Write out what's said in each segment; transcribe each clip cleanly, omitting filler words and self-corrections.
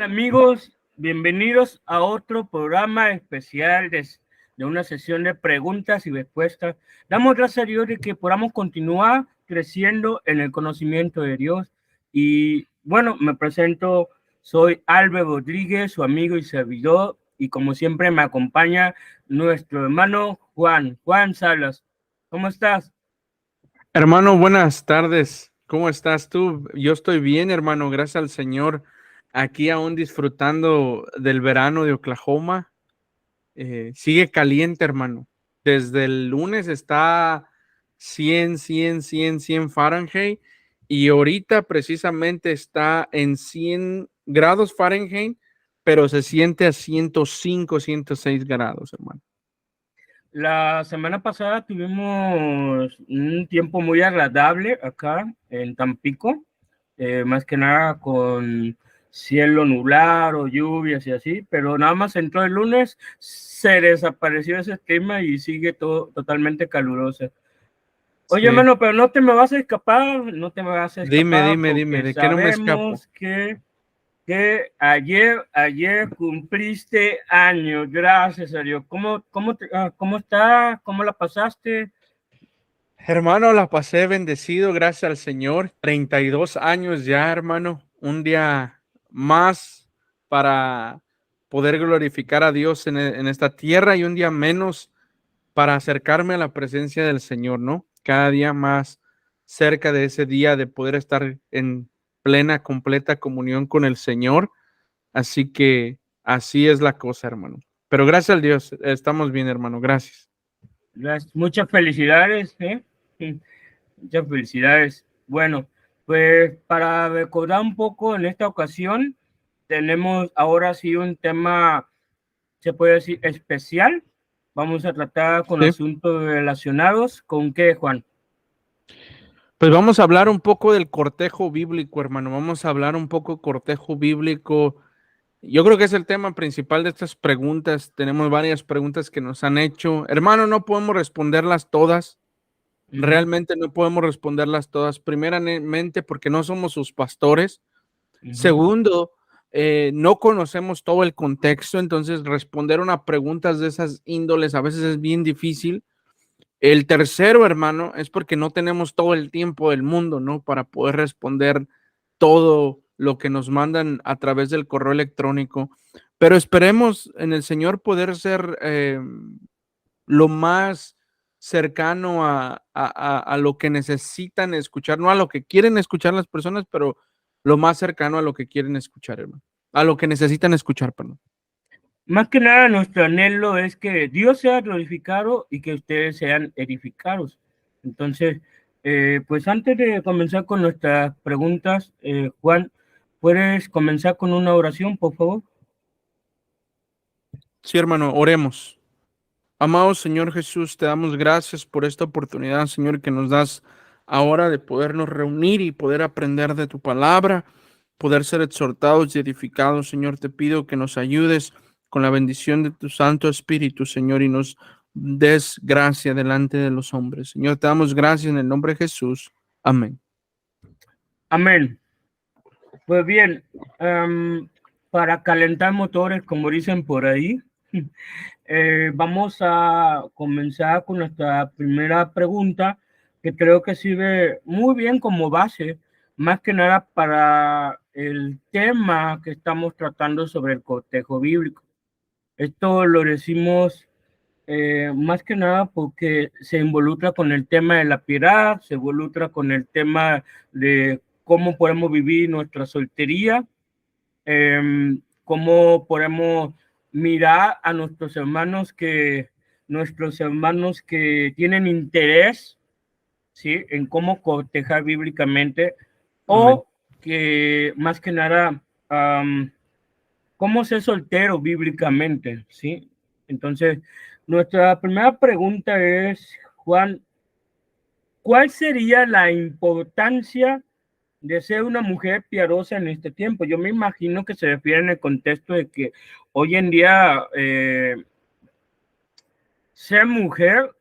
amigos? Bienvenidos a otro programa especial de una sesión de preguntas y respuestas. Damos gracias a Dios de que podamos continuar creciendo en el conocimiento de Dios. Y bueno, me presento, soy Albert Rodríguez, su amigo y servidor, y como siempre me acompaña nuestro hermano Juan Salas. ¿Cómo estás? Hermano, buenas tardes. ¿Cómo estás tú? Yo estoy bien, hermano, gracias al Señor. Aquí aún disfrutando del verano de Oklahoma. Sigue caliente, hermano. Desde el lunes está 100 Fahrenheit y ahorita precisamente está en 100 grados Fahrenheit, pero se siente a 105, 106 grados, hermano. La semana pasada tuvimos un tiempo muy agradable acá en Tampico, más que nada con cielo nublado, lluvias y así, pero nada más entró el lunes, se desapareció ese clima y sigue todo totalmente caluroso. Oye, Sí. hermano, pero no te me vas a escapar, no te me vas a escapar Dime, porque ¿de qué no me escapo? sabemos que ayer cumpliste años, gracias a Dios. ¿Cómo está? ¿Cómo la pasaste? Hermano, la pasé bendecido, gracias al Señor. 32 años ya, hermano. Un día más para poder glorificar a Dios en esta tierra y un día menos para acercarme a la presencia del Señor, ¿no? Cada día más cerca de ese día de poder estar en plena, completa comunión con el Señor. Así que así es la cosa, hermano. Pero gracias al Dios, estamos bien, hermano. Gracias. Muchas felicidades, ¿eh? Muchas felicidades. Bueno, pues para recordar un poco en esta ocasión, tenemos ahora sí un tema, se puede decir, especial. Vamos a tratar con Sí. asuntos relacionados con qué, Juan. Pues vamos a hablar un poco del cortejo bíblico, hermano. Vamos a hablar un poco cortejo bíblico. Yo creo que es el tema principal de estas preguntas. Tenemos varias preguntas que nos han hecho. Hermano, no podemos responderlas todas. Realmente no podemos responderlas todas. Primeramente, porque no somos sus pastores. Segundo, no conocemos todo el contexto. Entonces, responder una pregunta de esas índoles a veces es bien difícil. El tercero, hermano, es porque no tenemos todo el tiempo del mundo, ¿no? Para poder responder todo lo que nos mandan a través del correo electrónico. Pero esperemos en el Señor poder ser lo más cercano a lo que necesitan escuchar, no a lo que quieren escuchar las personas, pero lo más cercano a lo que quieren escuchar, hermano. A lo que necesitan escuchar, perdón. Más que nada, nuestro anhelo es que Dios sea glorificado y que ustedes sean edificados. Entonces, pues antes de comenzar con nuestras preguntas, Juan, ¿puedes comenzar con una oración, por favor? Sí, hermano, oremos. Amado Señor Jesús, te damos gracias por esta oportunidad, Señor, que nos das ahora de podernos reunir y poder aprender de tu palabra, poder ser exhortados y edificados. Señor, te pido que nos ayudes con la bendición de tu Santo Espíritu, Señor, y nos des gracia delante de los hombres. Señor, te damos gracias en el nombre de Jesús. Amén. Amén. Pues bien, para calentar motores, como dicen por ahí, vamos a comenzar con nuestra primera pregunta, que creo que sirve muy bien como base, más que nada para el tema que estamos tratando sobre el cortejo bíblico. Esto lo decimos más que nada porque se involucra con el tema de la piedad, se involucra con el tema de cómo podemos vivir nuestra soltería, cómo podemos mirar a nuestros hermanos que tienen interés, ¿sí? En cómo cortejar bíblicamente, Amén. o que más que nada, cómo ser soltero bíblicamente, ¿sí? Entonces, nuestra primera pregunta es, Juan, ¿cuál sería la importancia de ser una mujer piadosa en este tiempo? Yo me imagino que se refiere en el contexto de que hoy en día ser mujer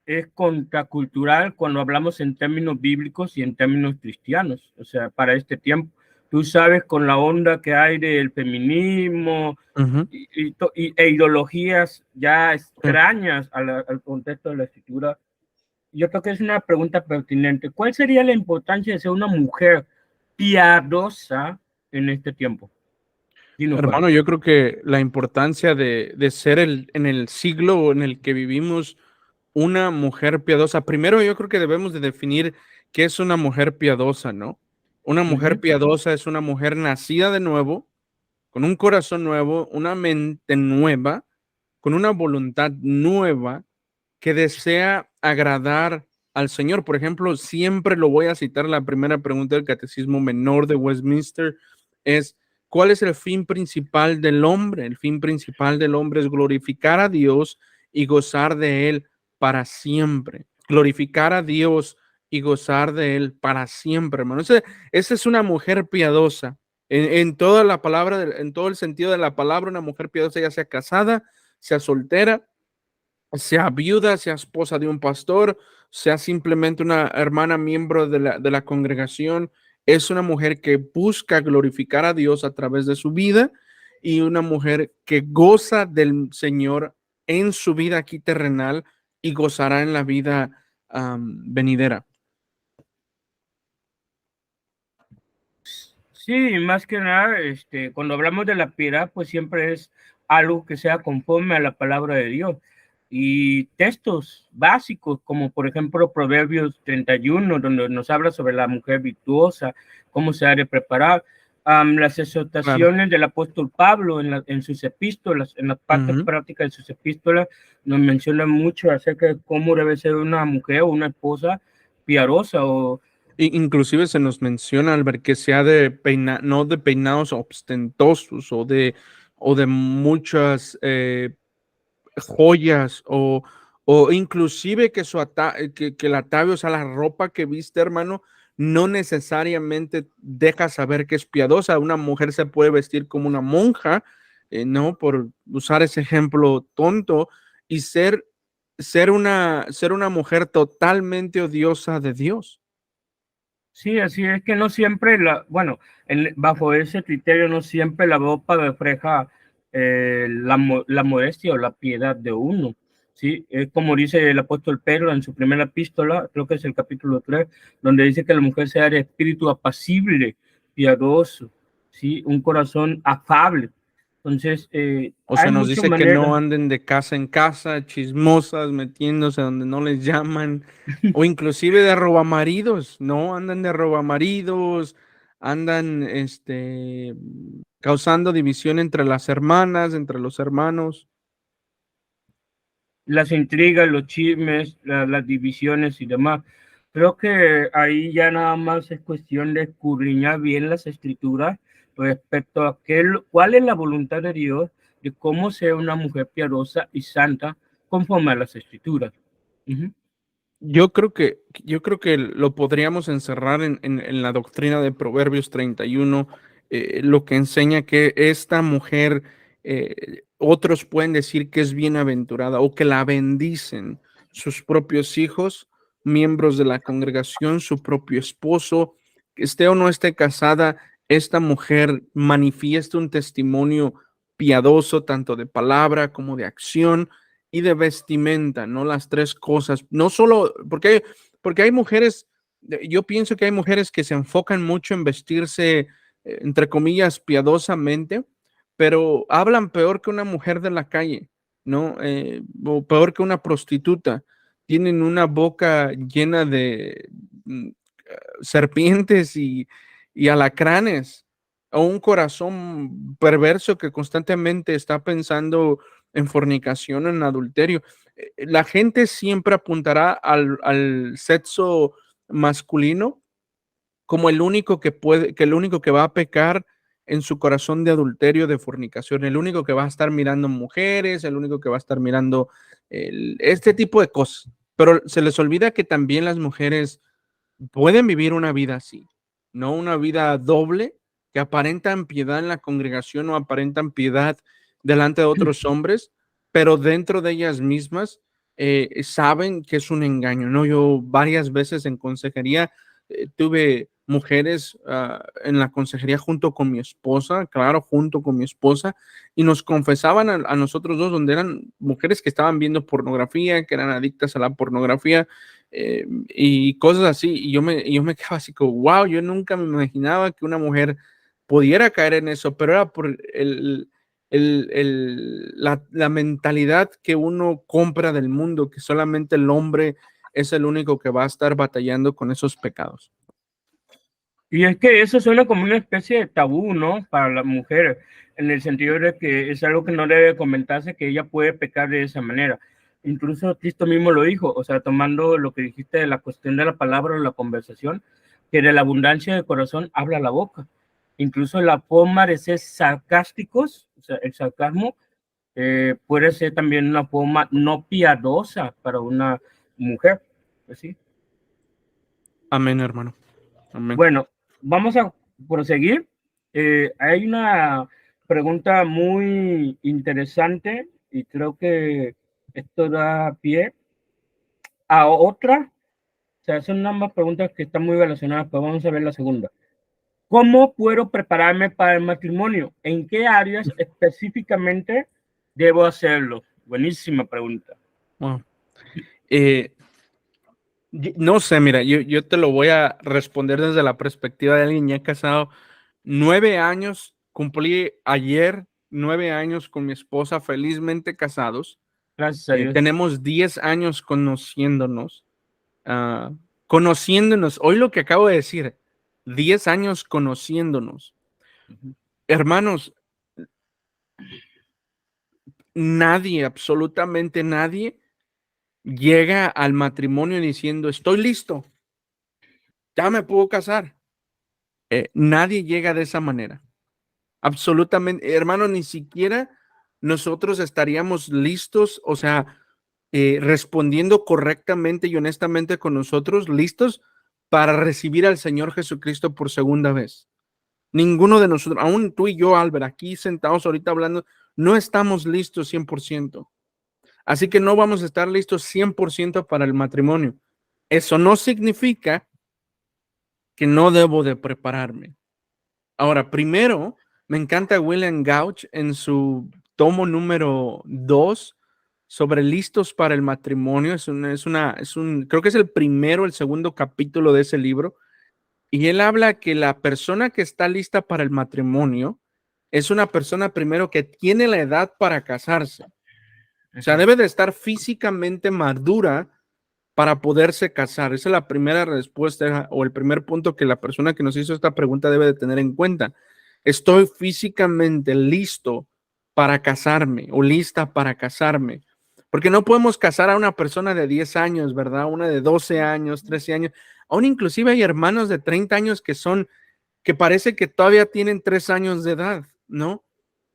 es contracultural cuando hablamos en términos bíblicos y en términos cristianos, o sea, para este tiempo. tú sabes, con la onda que hay del feminismo e ideologías ya extrañas al contexto de la escritura. Yo creo que es una pregunta pertinente. ¿Cuál sería la importancia de ser una mujer piadosa en este tiempo? Dinos, Hermano, yo creo que la importancia de ser en el siglo en el que vivimos una mujer piadosa, primero yo creo que debemos de definir qué es una mujer piadosa, ¿no? Una mujer piadosa es una mujer nacida de nuevo, con un corazón nuevo, una mente nueva, con una voluntad nueva, que desea agradar al Señor. Por ejemplo, siempre lo voy a citar, la primera pregunta del Catecismo Menor de Westminster es: ¿cuál es el fin principal del hombre? El fin principal del hombre es glorificar a Dios y gozar de Él para siempre. Glorificar a Dios y gozar de Él para siempre, hermano. Esa es una mujer piadosa. En toda la palabra, en todo el sentido de la palabra, una mujer piadosa, ya sea casada, sea soltera, sea viuda, sea esposa de un pastor, sea simplemente una hermana miembro de la congregación, es una mujer que busca glorificar a Dios a través de su vida y una mujer que goza del Señor en su vida aquí terrenal y gozará en la vida venidera. Sí, más que nada, cuando hablamos de la piedad, pues siempre es algo que sea conforme a la palabra de Dios. Y textos básicos, como por ejemplo Proverbios 31, donde nos habla sobre la mujer virtuosa, cómo se ha de preparar. Las exhortaciones del apóstol Pablo en sus epístolas, en las partes prácticas de sus epístolas, nos mencionan mucho acerca de cómo debe ser una mujer o una esposa piadosa o Inclusive se nos menciona, Albert, que sea de no de peinados ostentosos o de muchas joyas o inclusive que que el atavío, o sea, la ropa que viste, hermano, no necesariamente deja saber que es piadosa. Una mujer se puede vestir como una monja, no, por usar ese ejemplo tonto, y ser una mujer totalmente odiosa de Dios. Sí, así es que no siempre bajo ese criterio no siempre la ropa refleja la modestia o la piedad de uno, ¿sí? Es como dice el apóstol Pedro en su primera epístola, creo que es el capítulo 3, donde dice que la mujer sea de espíritu apacible, piadoso, ¿sí? Un corazón afable. Entonces, O hay sea, nos muchas dice que no maneras. anden de casa en casa, chismosas, metiéndose donde no les llaman, o inclusive de robamaridos, no, andan de robamaridos, andan, causando división entre las hermanas, entre los hermanos. Las intrigas, los chismes, las divisiones y demás. Creo que ahí ya nada más es cuestión de escudriñar bien las escrituras respecto a cuál es la voluntad de Dios de cómo ser una mujer piadosa y santa conforme a las escrituras. Yo creo que lo podríamos encerrar en la doctrina de Proverbios 31, lo que enseña que esta mujer, otros pueden decir que es bienaventurada o que la bendicen sus propios hijos, miembros de la congregación, su propio esposo, que esté o no esté casada, esta mujer manifiesta un testimonio piadoso, tanto de palabra como de acción y de vestimenta, ¿no? Las tres cosas, no solo porque hay mujeres, yo pienso que hay mujeres que se enfocan mucho en vestirse, entre comillas, piadosamente, pero hablan peor que una mujer de la calle, ¿no? O peor que una prostituta. Tienen una boca llena de serpientes y alacranes, o un corazón perverso que constantemente está pensando en fornicación, en adulterio. La gente siempre apuntará al sexo masculino como el único el único que va a pecar en su corazón de adulterio, de fornicación, el único que va a estar mirando mujeres, el único que va a estar mirando este tipo de cosas. Pero se les olvida que también las mujeres pueden vivir una vida así, no una vida doble, que aparentan piedad en la congregación o aparentan piedad delante de otros hombres, pero dentro de ellas mismas saben que es un engaño, ¿no? Yo varias veces en consejería tuve mujeres en la consejería junto con mi esposa, claro, junto con mi esposa, y nos confesaban a nosotros dos, donde eran mujeres que estaban viendo pornografía, que eran adictas a la pornografía, y cosas así, y yo me quedaba así como, wow, yo nunca me imaginaba que una mujer pudiera caer en eso, pero era por la mentalidad que uno compra del mundo, que solamente el hombre es el único que va a estar batallando con esos pecados. Y es que eso suena como una especie de tabú, ¿no? Para las mujeres, en el sentido de que es algo que no debe comentarse, que ella puede pecar de esa manera. Incluso Cristo mismo lo dijo, o sea, tomando lo que dijiste de la cuestión de la palabra o la conversación, que de la abundancia del corazón habla la boca. Incluso la forma de ser sarcásticos, o sea, el sarcasmo, puede ser también una forma no piadosa para una mujer. Pues sí. Amén, hermano. Amén. Bueno, vamos a proseguir. Hay una pregunta muy interesante y creo que esto da pie a otra. O sea, son ambas preguntas que están muy relacionadas, pero vamos a ver la segunda. ¿Cómo puedo prepararme para el matrimonio? ¿En qué áreas específicamente debo hacerlo? Buenísima pregunta. Wow. No sé, mira, yo te lo voy a responder desde la perspectiva de alguien ya casado. 9 años, cumplí ayer 9 años con mi esposa, felizmente casados. Gracias a Dios. Tenemos 10 años conociéndonos. Conociéndonos, hoy lo que acabo de decir, 10 años conociéndonos. Hermanos, nadie, absolutamente nadie, llega al matrimonio diciendo, estoy listo, ya me puedo casar. Nadie llega de esa manera. Absolutamente, hermano, ni siquiera nosotros estaríamos listos, o sea, respondiendo correctamente y honestamente con nosotros, listos para recibir al Señor Jesucristo por segunda vez. Ninguno de nosotros, aún tú y yo, Albert, aquí sentados ahorita hablando, no estamos listos 100%. Así que no vamos a estar listos 100% para el matrimonio. Eso no significa que no debo de prepararme. Ahora, primero, me encanta William Gouch en su tomo número 2 sobre listos para el matrimonio. Creo que es el primero, el segundo capítulo de ese libro. Y él habla que la persona que está lista para el matrimonio es una persona primero que tiene la edad para casarse. O sea, debe de estar físicamente madura para poderse casar. Esa es la primera respuesta o el primer punto que la persona que nos hizo esta pregunta debe de tener en cuenta. Estoy físicamente listo para casarme o lista para casarme. Porque no podemos casar a una persona de 10 años, ¿verdad? Una de 12 años, 13 años. Aún inclusive hay hermanos de 30 años que parece que todavía tienen 3 años de edad, ¿no?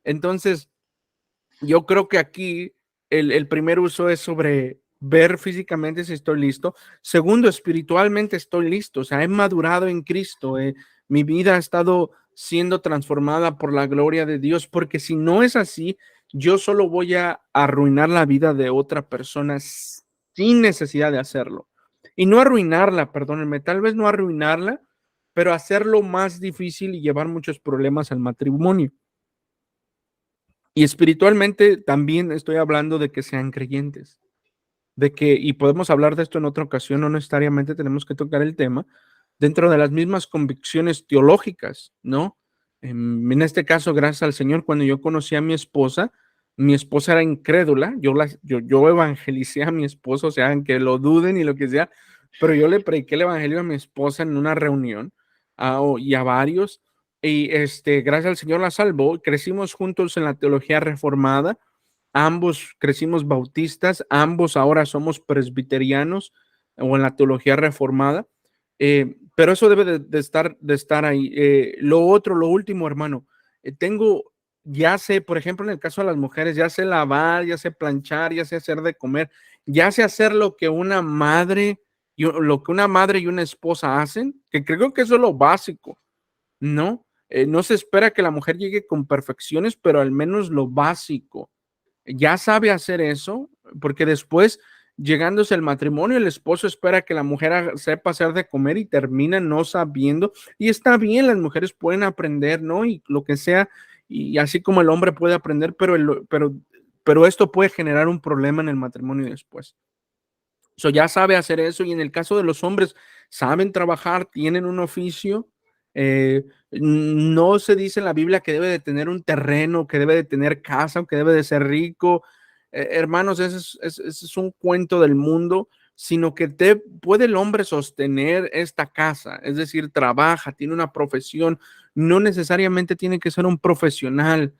Entonces, yo creo que aquí el primer uso es sobre ver físicamente si estoy listo. Segundo, espiritualmente estoy listo. O sea, he madurado en Cristo. Mi vida ha estado siendo transformada por la gloria de Dios, porque si no es así, yo solo voy a arruinar la vida de otra persona sin necesidad de hacerlo. Y no arruinarla, perdónenme, tal vez no arruinarla, pero hacerlo más difícil y llevar muchos problemas al matrimonio. Y espiritualmente también estoy hablando de que sean creyentes, y podemos hablar de esto en otra ocasión, no necesariamente tenemos que tocar el tema, dentro de las mismas convicciones teológicas, ¿no? En este caso, gracias al Señor, cuando yo conocí a mi esposa era incrédula, yo evangelicé a mi esposa, o sea, aunque lo duden y lo que sea, pero yo le prediqué el evangelio a mi esposa en una reunión y a varios, y gracias al Señor la salvó, crecimos juntos en la teología reformada, ambos crecimos bautistas, ambos ahora somos presbiterianos o en la teología reformada, pero eso debe de estar ahí. Lo último, hermano, ya sé, por ejemplo, en el caso de las mujeres, ya sé lavar, ya sé planchar, ya sé hacer de comer, ya sé hacer lo que una madre y una esposa hacen, que creo que eso es lo básico, ¿no? No se espera que la mujer llegue con perfecciones, pero al menos lo básico. Ya sabe hacer eso, porque después llegándose al matrimonio, el esposo espera que la mujer sepa hacer de comer y termina no sabiendo. Y está bien, las mujeres pueden aprender, ¿no? Y lo que sea, y así como el hombre puede aprender, pero esto puede generar un problema en el matrimonio después. So, ya sabe hacer eso, y en el caso de los hombres, saben trabajar, tienen un oficio. No se dice en la Biblia que debe de tener un terreno, que debe de tener casa, o que debe de ser rico. Hermanos, ese es un cuento del mundo, sino que puede el hombre sostener esta casa, es decir, trabaja, tiene una profesión, no necesariamente tiene que ser un profesional,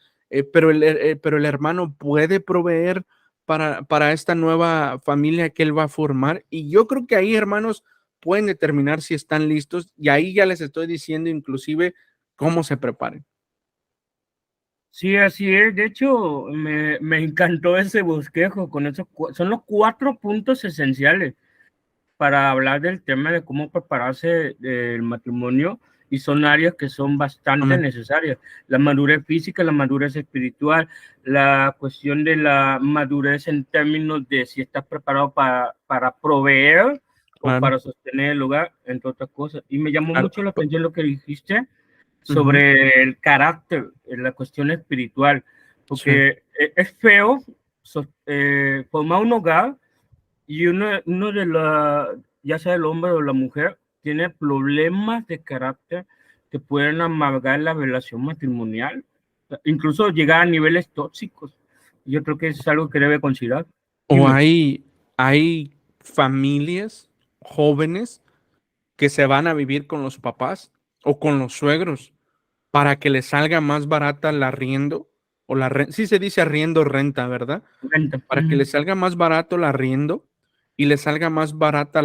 pero el hermano puede proveer para esta nueva familia que él va a formar. Y yo creo que ahí, hermanos, pueden determinar si están listos, y ahí ya les estoy diciendo inclusive cómo se preparen. Sí, así es. De hecho, me encantó ese bosquejo con esos, son los 4 puntos esenciales para hablar del tema de cómo prepararse del matrimonio, y son áreas que son bastante Amén. necesarias. La madurez física, la madurez espiritual, la cuestión de la madurez en términos de si estás preparado para proveer o Claro, para sostener el hogar, entre otras cosas. Y me llamó claro. mucho la atención lo que dijiste Ujú, sobre el carácter, la cuestión espiritual, sí. porque es feo formar un hogar y uno de la, ya sea el hombre o la mujer, tiene problemas de carácter que pueden amargar la relación matrimonial, incluso llegar a niveles tóxicos. Yo creo que es algo que debe considerar. O Dime. hay familias jóvenes que se van a vivir con los papás o con los suegros para que les salga más barata el arriendo o la renta. Sí se dice arriendo, renta, ¿verdad? Venta. Para que les salga más barato el arriendo y les salga más barata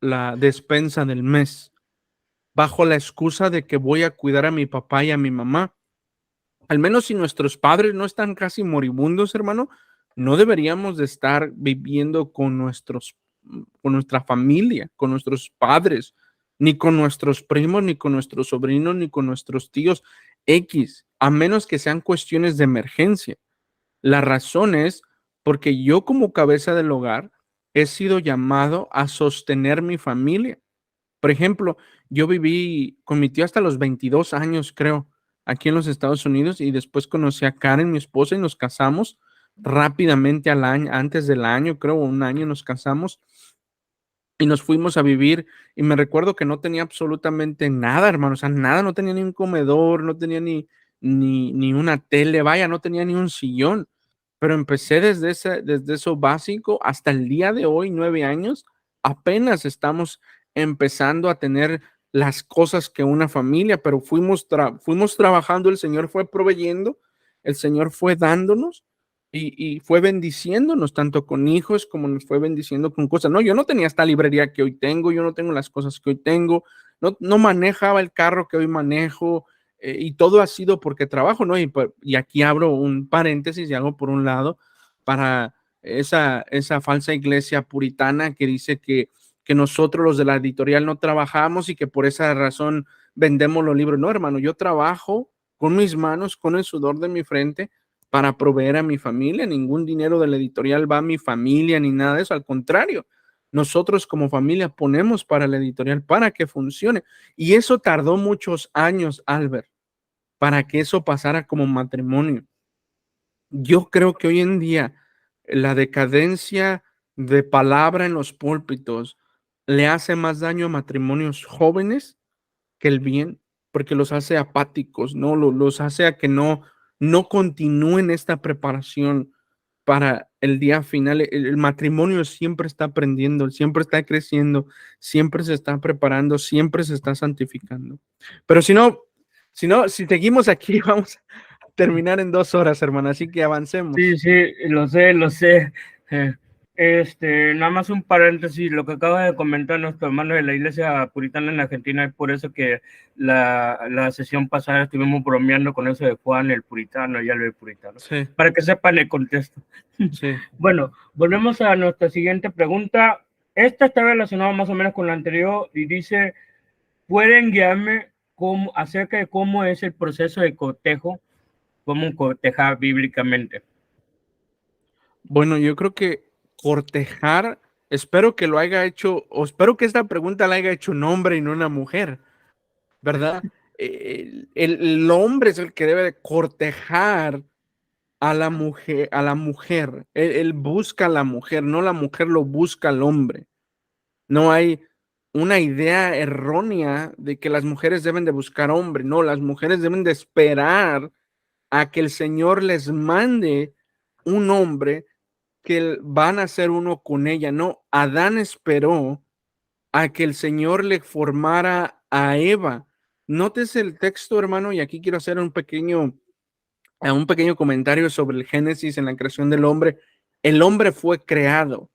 la despensa del mes, bajo la excusa de que voy a cuidar a mi papá y a mi mamá. Al menos si nuestros padres no están casi moribundos, hermano, no deberíamos de estar viviendo con nuestra familia, con nuestros padres, ni con nuestros primos, ni con nuestros sobrinos, ni con nuestros tíos X, a menos que sean cuestiones de emergencia. La razón es porque yo, como cabeza del hogar, he sido llamado a sostener mi familia. Por ejemplo, yo viví con mi tío hasta los 22 años, creo, aquí en los Estados Unidos, y después conocí a Karen, mi esposa, y nos casamos rápidamente al año, antes del año, creo, un año nos casamos y nos fuimos a vivir. Y me recuerdo que no tenía absolutamente nada, hermano, o sea, nada, no tenía ni un comedor, no tenía ni una tele, vaya, no tenía ni un sillón. Pero empecé desde eso básico hasta el día de hoy, 9 años, apenas estamos empezando a tener las cosas que una familia, pero fuimos trabajando, el Señor fue proveyendo, el Señor fue dándonos y fue bendiciéndonos, tanto con hijos como nos fue bendiciendo con cosas. No, yo no tenía esta librería que hoy tengo, yo no tengo las cosas que hoy tengo, no manejaba el carro que hoy manejo, y todo ha sido porque trabajo, ¿no? Y aquí abro un paréntesis y hago por un lado para esa falsa iglesia puritana que dice que nosotros los de la editorial no trabajamos y que por esa razón vendemos los libros. No, hermano, yo trabajo con mis manos, con el sudor de mi frente para proveer a mi familia. Ningún dinero de la editorial va a mi familia ni nada de eso. Al contrario, nosotros como familia ponemos para la editorial para que funcione. Y eso tardó muchos años, Albert, para que eso pasara como matrimonio. Yo creo que hoy en día la decadencia de palabra en los púlpitos le hace más daño a matrimonios jóvenes que el bien, porque los hace apáticos, ¿no? Los hace a que no continúen esta preparación para el día final. El matrimonio siempre está aprendiendo, siempre está creciendo, siempre se está preparando, siempre se está santificando. Pero si seguimos aquí, vamos a terminar en 2 horas, hermano, así que Sí, avancemos. sí, lo sé, lo sé. Eh, nada más un paréntesis, lo que acaba de comentar nuestro hermano de la iglesia puritana en Argentina, es por eso que la sesión pasada estuvimos bromeando con eso de Juan el puritano y Albert el puritano, Sí, para que sepan el contexto. sí. Bueno, volvemos a nuestra siguiente pregunta. Esta está relacionada más o menos con la anterior y dice, ¿pueden guiarme acerca de cómo es el proceso de cortejo, cómo cortejar bíblicamente? Bueno, yo creo que cortejar Espero que lo haya hecho, o espero que esta pregunta la haya hecho un hombre y no una mujer, ¿verdad? El hombre es el que debe de cortejar a la mujer, a la mujer. Él busca a la mujer, no la mujer lo busca al hombre. No hay una idea errónea de que las mujeres deben de buscar hombre. No, las mujeres deben de esperar a que el Señor les mande un hombre que van a ser uno con ella. No, Adán esperó a que el Señor le formara a Eva. Notes el texto, hermano, y aquí quiero hacer un pequeño comentario sobre el Génesis en la creación del hombre. El hombre fue creado,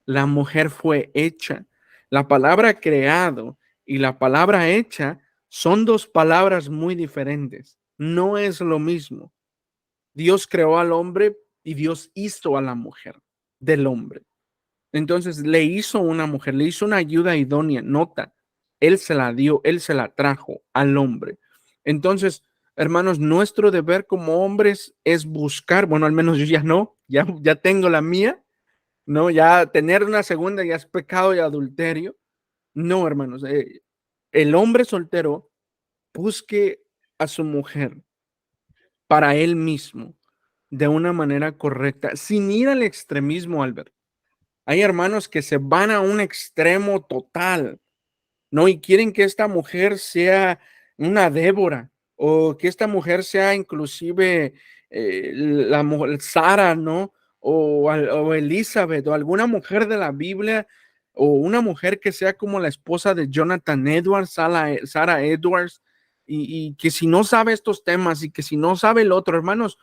la mujer fue hecha. La palabra creado y la palabra hecha son dos palabras muy diferentes. No es lo mismo. Dios creó al hombre y Dios hizo a la mujer del hombre. Entonces le hizo una mujer, le hizo una ayuda idónea. Nota, él se la dio, él se la trajo al hombre. Entonces, hermanos, nuestro deber como hombres es buscar, bueno, al menos yo ya no, ya tengo la mía, no, ya tener una segunda ya es pecado y adulterio. No, hermanos, el hombre soltero busque a su mujer para él mismo de una manera correcta, sin ir al extremismo, Albert. Hay hermanos que se van a un extremo total, ¿no? Y quieren que esta mujer sea una Débora o que esta mujer sea inclusive la mujer Sara, ¿no? O Elizabeth o alguna mujer de la Biblia o una mujer que sea como la esposa de Jonathan Edwards, Sarah Edwards, y que si no sabe estos temas y que si no sabe el otro, hermanos,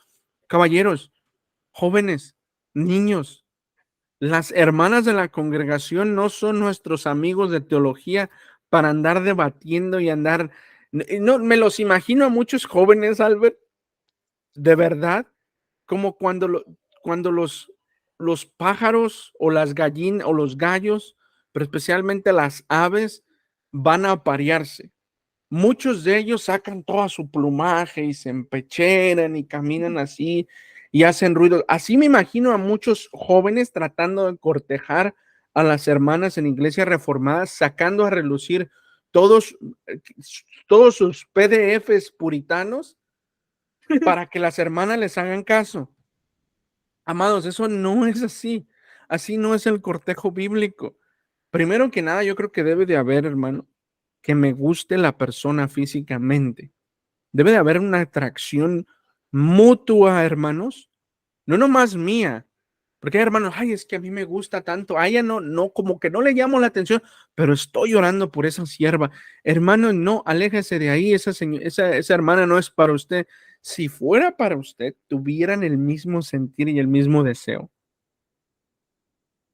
caballeros, jóvenes, niños, las hermanas de la congregación no son nuestros amigos de teología para andar debatiendo y andar. No, me los imagino a muchos jóvenes, Albert, de verdad, como cuando los pájaros o las gallinas o los gallos, pero especialmente las aves, van a aparearse. Muchos de ellos sacan toda su plumaje y se empecheran y caminan así y hacen ruido. Así me imagino a muchos jóvenes tratando de cortejar a las hermanas en iglesias reformadas, sacando a relucir todos, todos sus PDFs puritanos para que las hermanas les hagan caso. Amados, eso no es así. Así no es el cortejo bíblico. Primero que nada, yo creo que debe de haber, hermano, que me guste la persona físicamente. Debe de haber una atracción mutua, hermanos, no nomás mía, porque hay hermanos, ay, es que a mí me gusta tanto, a ella no, como que no le llamo la atención, pero estoy orando por esa sierva. Hermano, no, aléjese de ahí, esa hermana no es para usted. Si fuera para usted, tuvieran el mismo sentir y el mismo deseo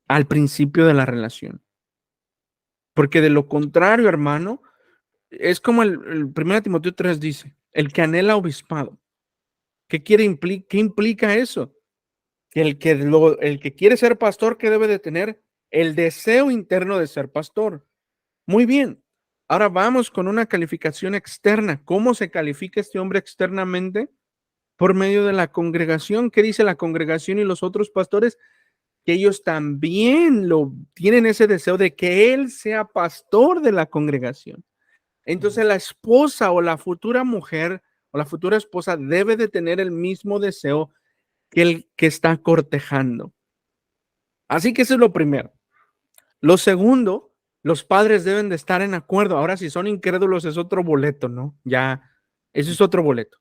al principio de la relación. Porque de lo contrario, hermano, es como el 1 Timoteo 3 dice, el que anhela obispado. ¿Qué implica eso? Que el que quiere ser pastor, que debe de tener el deseo interno de ser pastor. Muy bien. Ahora vamos con una calificación externa. ¿Cómo se califica este hombre externamente? Por medio de la congregación. ¿Qué dice la congregación y los otros pastores? Que ellos también tienen ese deseo de que él sea pastor de la congregación. Entonces la esposa o la futura mujer o la futura esposa debe de tener el mismo deseo que el que está cortejando. Así que eso es lo primero. Lo segundo, los padres deben de estar en acuerdo. Ahora, si son incrédulos es otro boleto, ¿no? Ya, ese es otro boleto.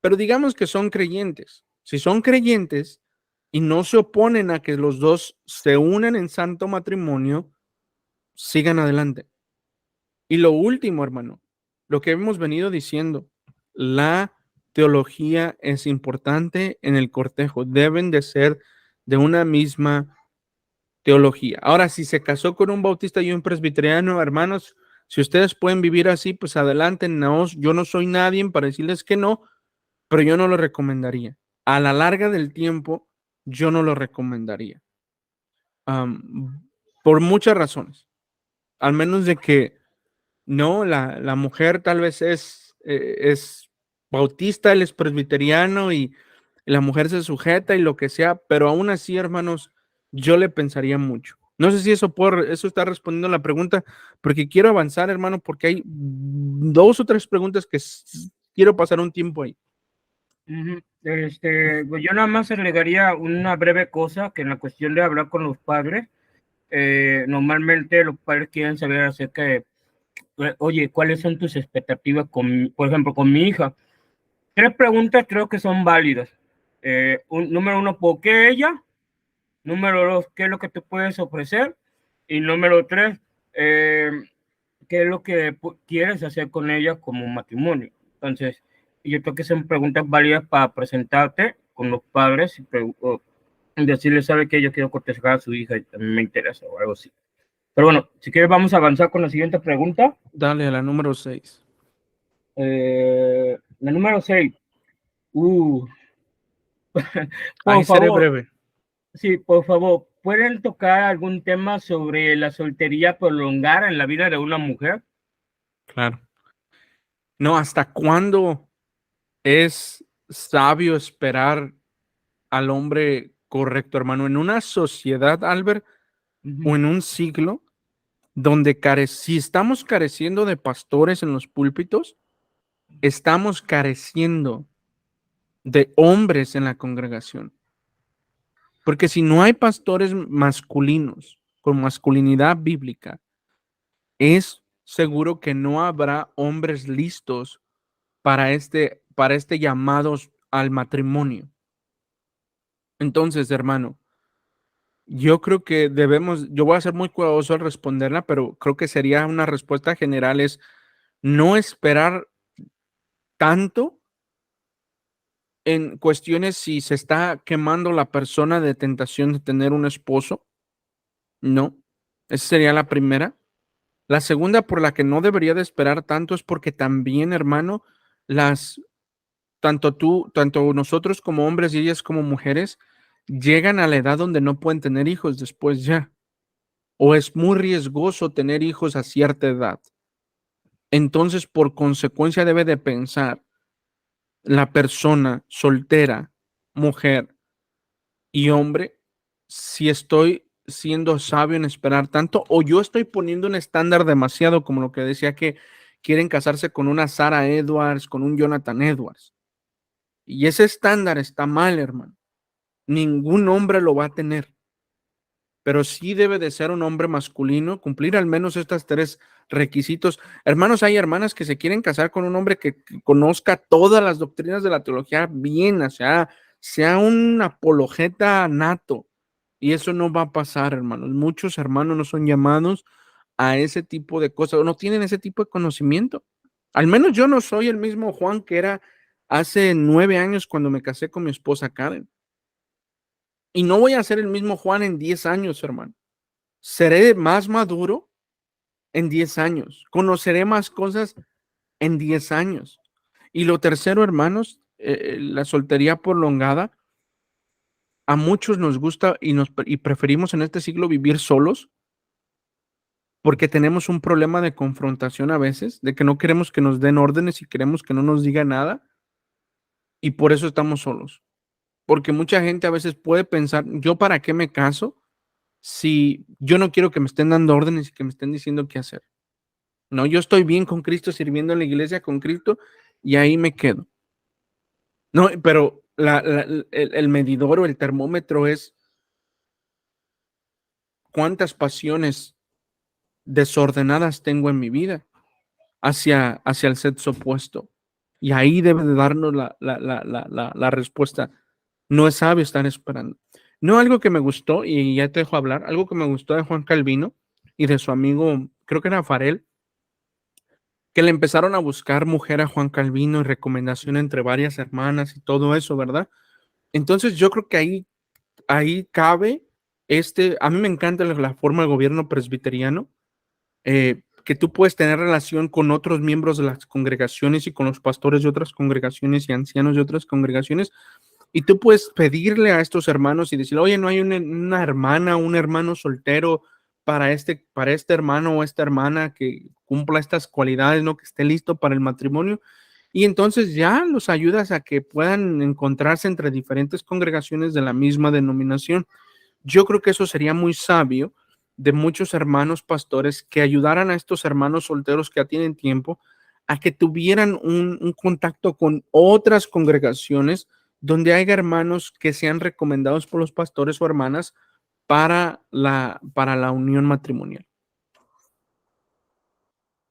Pero digamos que son creyentes. Si son creyentes y no se oponen a que los dos se unan en santo matrimonio, sigan adelante. Y lo último, hermano, lo que hemos venido diciendo, la teología es importante en el cortejo. Deben de ser de una misma teología. Ahora, si se casó con un bautista y un presbiteriano, hermanos, si ustedes pueden vivir así, pues adelante. No, yo no soy nadie para decirles que no, pero yo no lo recomendaría. A la larga del tiempo, yo no lo recomendaría. Por muchas razones. Al menos de que no, la mujer tal vez es bautista, él es presbiteriano y la mujer se sujeta y lo que sea, pero aún así, hermanos, yo le pensaría mucho. No sé si eso está respondiendo a la pregunta, porque quiero avanzar, hermano, porque hay 2 o 3 preguntas que quiero pasar un tiempo ahí. Pues yo nada más agregaría una breve cosa, que en la cuestión de hablar con los padres, normalmente los padres quieren saber acerca de, oye, ¿cuáles son tus expectativas por ejemplo, con mi hija? 3 preguntas creo que son válidas. Número 1, ¿por qué ella? Número 2, ¿qué es lo que tú puedes ofrecer? Y número 3, ¿qué es lo que quieres hacer con ella como matrimonio? Entonces, yo creo que son preguntas válidas para presentarte con los padres y decirles, sabe que yo quiero cortejar a su hija y también me interesa o algo así. Pero bueno, si quieres vamos a avanzar con la siguiente pregunta. Dale a la número 6. La número 6. Uh, Ahí por seré favor, breve. sí, por favor, ¿pueden tocar algún tema sobre la soltería prolongada en la vida de una mujer? Claro. No, ¿hasta cuándo es sabio esperar al hombre correcto, hermano? En una sociedad, Albert, o en un siglo donde si estamos careciendo de pastores en los púlpitos, estamos careciendo de hombres en la congregación. Porque si no hay pastores masculinos con masculinidad bíblica, es seguro que no habrá hombres listos para este llamado al matrimonio. Entonces, hermano, yo creo que yo voy a ser muy cuidadoso al responderla, pero creo que sería una respuesta general es no esperar tanto en cuestiones si se está quemando la persona de tentación de tener un esposo. No, esa sería la primera. La segunda por la que no debería de esperar tanto es porque también, hermano, las tanto nosotros como hombres y ellas como mujeres llegan a la edad donde no pueden tener hijos después ya, o es muy riesgoso tener hijos a cierta edad. Entonces, por consecuencia, debe de pensar la persona soltera, mujer y hombre, si estoy siendo sabio en esperar tanto o yo estoy poniendo un estándar demasiado, como lo que decía que quieren casarse con una Sarah Edwards, con un Jonathan Edwards. Y ese estándar está mal, hermano. Ningún hombre lo va a tener, pero sí debe de ser un hombre masculino, cumplir al menos estos 3 requisitos. Hermanos, hay hermanas que se quieren casar con un hombre que conozca todas las doctrinas de la teología bien, o sea un apologeta nato. Y eso no va a pasar, hermanos. Muchos hermanos no son llamados a ese tipo de cosas, o no tienen ese tipo de conocimiento. Al menos yo no soy el mismo Juan que era hace 9 años cuando me casé con mi esposa Karen. Y no voy a ser el mismo Juan en 10 años, hermano. Seré más maduro en 10 años. Conoceré más cosas en 10 años. Y lo tercero, hermanos, la soltería prolongada. A muchos nos gusta y preferimos en este siglo vivir solos porque tenemos un problema de confrontación a veces, de que no queremos que nos den órdenes y queremos que no nos diga nada. Y por eso estamos solos. Porque mucha gente a veces puede pensar, ¿yo para qué me caso si yo no quiero que me estén dando órdenes y que me estén diciendo qué hacer? No, yo estoy bien con Cristo, sirviendo en la iglesia con Cristo y ahí me quedo. No, pero el medidor o el termómetro es cuántas pasiones desordenadas tengo en mi vida hacia el sexo opuesto. Y ahí debe de darnos la respuesta. No es sabio estar esperando. No, algo que me gustó, y ya te dejo hablar, algo que me gustó de Juan Calvino y de su amigo, creo que era Farel, que le empezaron a buscar mujer a Juan Calvino y recomendación entre varias hermanas y todo eso, ¿verdad? Entonces yo creo que ahí cabe a mí me encanta la forma de gobierno presbiteriano, que tú puedes tener relación con otros miembros de las congregaciones y con los pastores de otras congregaciones y ancianos de otras congregaciones, y tú puedes pedirle a estos hermanos y decirle, oye, no hay una hermana, un hermano soltero para este hermano o esta hermana que cumpla estas cualidades, ¿no? Que esté listo para el matrimonio. Y entonces ya los ayudas a que puedan encontrarse entre diferentes congregaciones de la misma denominación. Yo creo que eso sería muy sabio de muchos hermanos pastores que ayudaran a estos hermanos solteros que ya tienen tiempo a que tuvieran un contacto con otras congregaciones donde haya hermanos que sean recomendados por los pastores o hermanas para la unión matrimonial.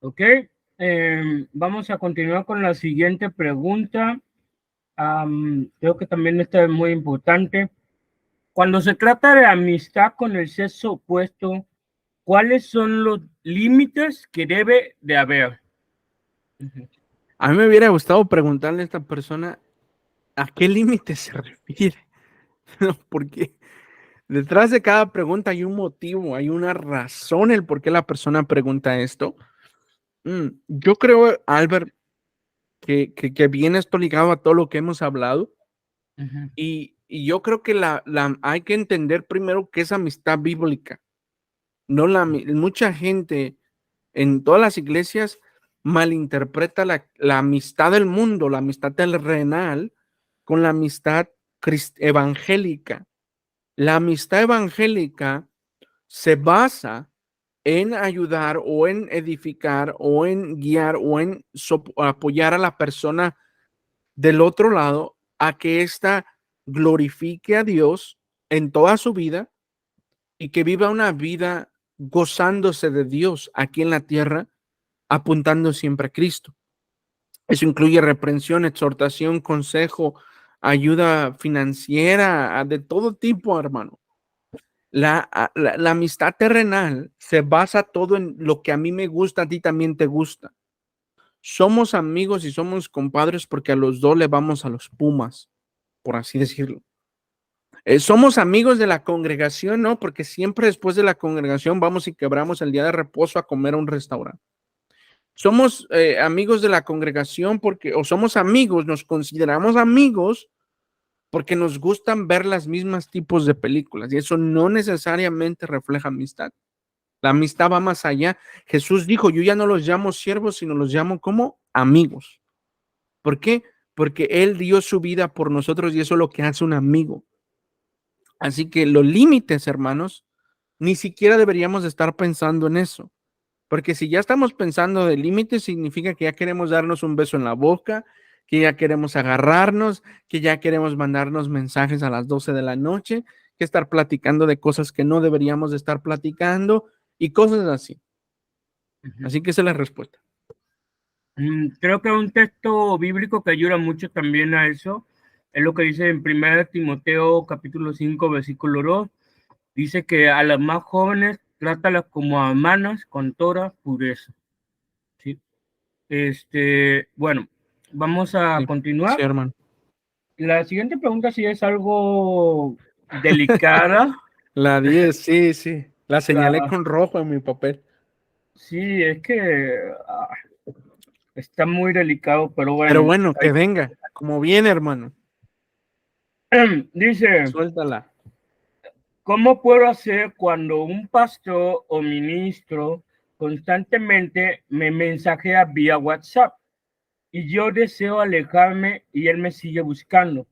Ok, vamos a continuar con la siguiente pregunta. Creo que también esta es muy importante. Cuando se trata de amistad con el sexo opuesto, ¿cuáles son los límites que debe de haber? A mí me hubiera gustado preguntarle a esta persona a qué límite se refiere, ¿no? Porque detrás de cada pregunta hay un motivo, hay una razón el por qué la persona pregunta esto. Yo creo, Albert, que viene esto ligado a todo lo que hemos hablado. Y yo creo que hay que entender primero qué es amistad bíblica. No mucha gente en todas las iglesias malinterpreta la amistad del mundo, la amistad terrenal, con la amistad evangélica. La amistad evangélica se basa en ayudar o en edificar o en guiar o en apoyar a la persona del otro lado a que ésta glorifique a Dios en toda su vida y que viva una vida gozándose de Dios aquí en la tierra, apuntando siempre a Cristo. Eso incluye reprensión, exhortación, consejo, ayuda financiera, de todo tipo, hermano. La amistad terrenal se basa todo en lo que a mí me gusta, a ti también te gusta. Somos amigos y somos compadres porque a los dos le vamos a los Pumas, por así decirlo. Somos amigos de la congregación, ¿no? Porque siempre después de la congregación vamos y quebramos el día de reposo a comer a un restaurante. Somos amigos de la congregación o somos amigos, nos consideramos amigos porque nos gustan ver las mismas tipos de películas y eso no necesariamente refleja amistad. La amistad va más allá. Jesús dijo, yo ya no los llamo siervos, sino los llamo como amigos. ¿Por qué? Porque Él dio su vida por nosotros y eso es lo que hace un amigo. Así que los límites, hermanos, ni siquiera deberíamos estar pensando en eso. Porque si ya estamos pensando de límites, significa que ya queremos darnos un beso en la boca, que ya queremos agarrarnos, que ya queremos mandarnos mensajes a las 12 de la noche, que estar platicando de cosas que no deberíamos de estar platicando y cosas así. Así que esa es la respuesta. Creo que un texto bíblico que ayuda mucho también a eso es lo que dice en 1 Timoteo capítulo 5 versículo 2. Dice que a las más jóvenes trátalas como a hermanas con toda pureza. ¿Sí? Bueno, vamos a continuar. Sí, hermano. La siguiente pregunta sí es algo delicada. La 10, sí, sí. La señalé La, con rojo en mi papel. sí, es que está muy delicado, pero Pero bueno. bueno, que venga, como viene, hermano. Dice, Suéltala. ¿cómo puedo hacer cuando un pastor o ministro constantemente me mensajea vía WhatsApp y yo deseo alejarme y él me sigue buscando?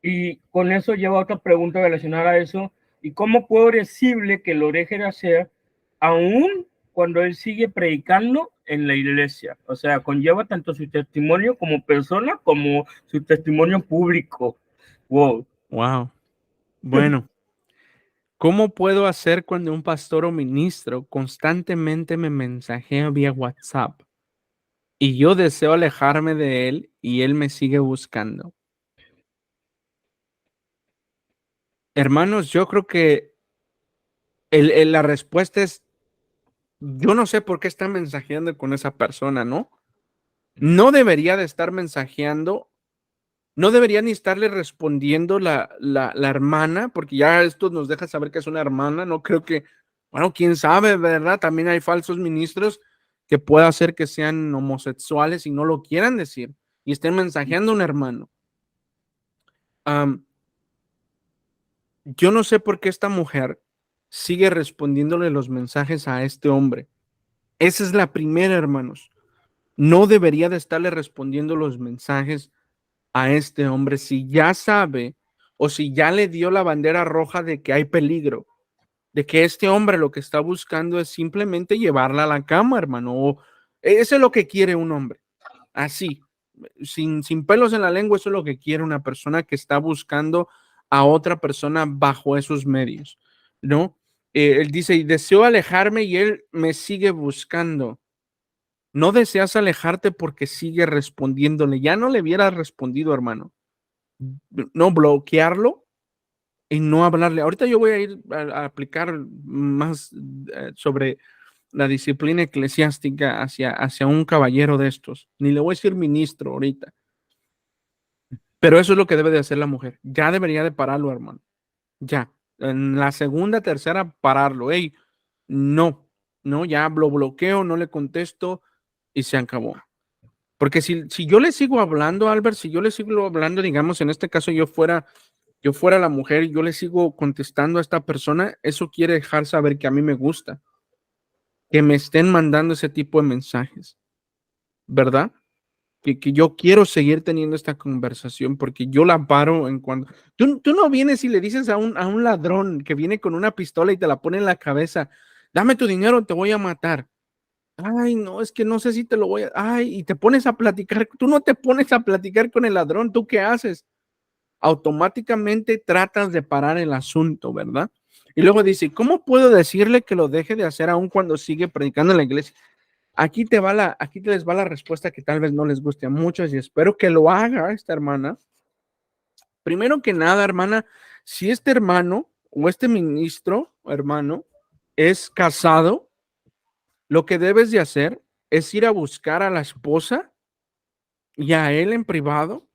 Y con eso lleva otra pregunta relacionada a eso. ¿Y cómo puedo decirle que lo deje de hacer aún cuando él sigue predicando en la iglesia? O sea, conlleva tanto su testimonio como persona como su testimonio público. Wow. Wow. Bueno, ¿cómo puedo hacer cuando un pastor o ministro constantemente me mensajea vía WhatsApp y yo deseo alejarme de él y él me sigue buscando? Hermanos, yo creo que la respuesta es, yo no sé por qué está mensajeando con esa persona, ¿no? No debería de estar mensajeando, no debería ni estarle respondiendo la hermana, porque ya esto nos deja saber que es una hermana, no creo que, bueno, quién sabe, ¿verdad? También hay falsos ministros que puede hacer que sean homosexuales y no lo quieran decir y estén mensajeando a un hermano. Yo no sé por qué esta mujer sigue respondiéndole los mensajes a este hombre. Esa es la primera, hermanos. No debería de estarle respondiendo los mensajes a este hombre si ya sabe o si ya le dio la bandera roja de que hay peligro. de que este hombre lo que está buscando es simplemente llevarla a la cama, hermano. Eso es lo que quiere un hombre, así, sin pelos en la lengua. Eso es lo que quiere una persona que está buscando a otra persona bajo esos medios, ¿no? Él dice, y deseo alejarme y él me sigue buscando. No deseas alejarte porque sigue respondiéndole. Ya no le hubieras respondido, hermano. No, bloquearlo y no hablarle. Ahorita yo voy a ir a aplicar más sobre la disciplina eclesiástica hacia un caballero de estos. Ni le voy a decir ministro ahorita. Pero eso es lo que debe de hacer la mujer. Ya debería de pararlo, hermano. Ya. En la segunda, tercera, pararlo. Ey, no, no, ya lo bloqueo, no le contesto y se acabó. Porque si yo le sigo hablando, Albert, si yo le sigo hablando, digamos, en este caso yo fuera la mujer y yo le sigo contestando a esta persona, eso quiere dejar saber que a mí me gusta, que me estén mandando ese tipo de mensajes, ¿verdad? Que yo quiero seguir teniendo esta conversación porque yo la paro en cuando... Tú no vienes y le dices a un ladrón que viene con una pistola y te la pone en la cabeza, dame tu dinero, te voy a matar. Ay, no, es que no sé si te lo voy a... Ay, y te pones a platicar. Tú no te pones a platicar con el ladrón. ¿Tú qué haces? Automáticamente tratas de parar el asunto, ¿verdad? Y luego dice, ¿cómo puedo decirle que lo deje de hacer aún cuando sigue predicando en la iglesia? Aquí te les va la respuesta que tal vez no les guste a muchos y espero que lo haga esta hermana. Primero que nada, hermana, si este hermano o este ministro, hermano, es casado, lo que debes de hacer es ir a buscar a la esposa y a él en privado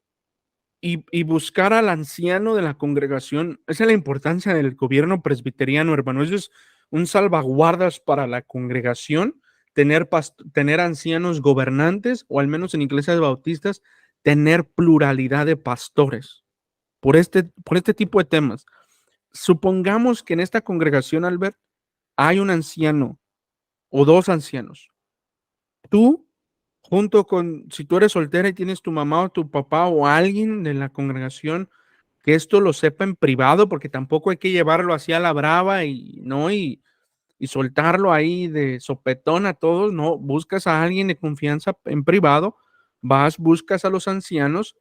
y buscar al anciano de la congregación. Esa es la importancia del gobierno presbiteriano, hermano. Eso es un salvaguardas para la congregación, tener ancianos gobernantes, o al menos en iglesias bautistas, tener pluralidad de pastores por este tipo de temas. Supongamos que en esta congregación, Albert, hay un anciano o dos ancianos. Tú junto con, si tú eres soltera y tienes tu mamá o tu papá o alguien de la congregación, que esto lo sepa en privado, porque tampoco hay que llevarlo así a la brava y no, y soltarlo ahí de sopetón a todos, no, buscas a alguien de confianza en privado, buscas a los ancianos,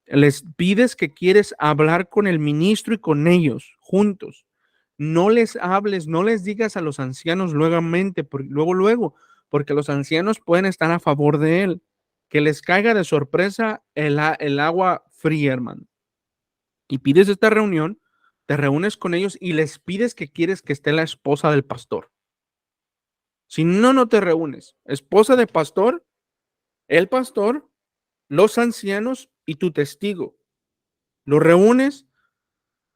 les pides que quieres hablar con el ministro y con ellos juntos. No les hables, no les digas a los ancianos luego, porque los ancianos pueden estar a favor de él. Que les caiga de sorpresa el agua fría, hermano. Y pides esta reunión, te reúnes con ellos y les pides que quieres que esté la esposa del pastor. Si no, no te reúnes. Esposa del pastor, el pastor, los ancianos y tu testigo. Los reúnes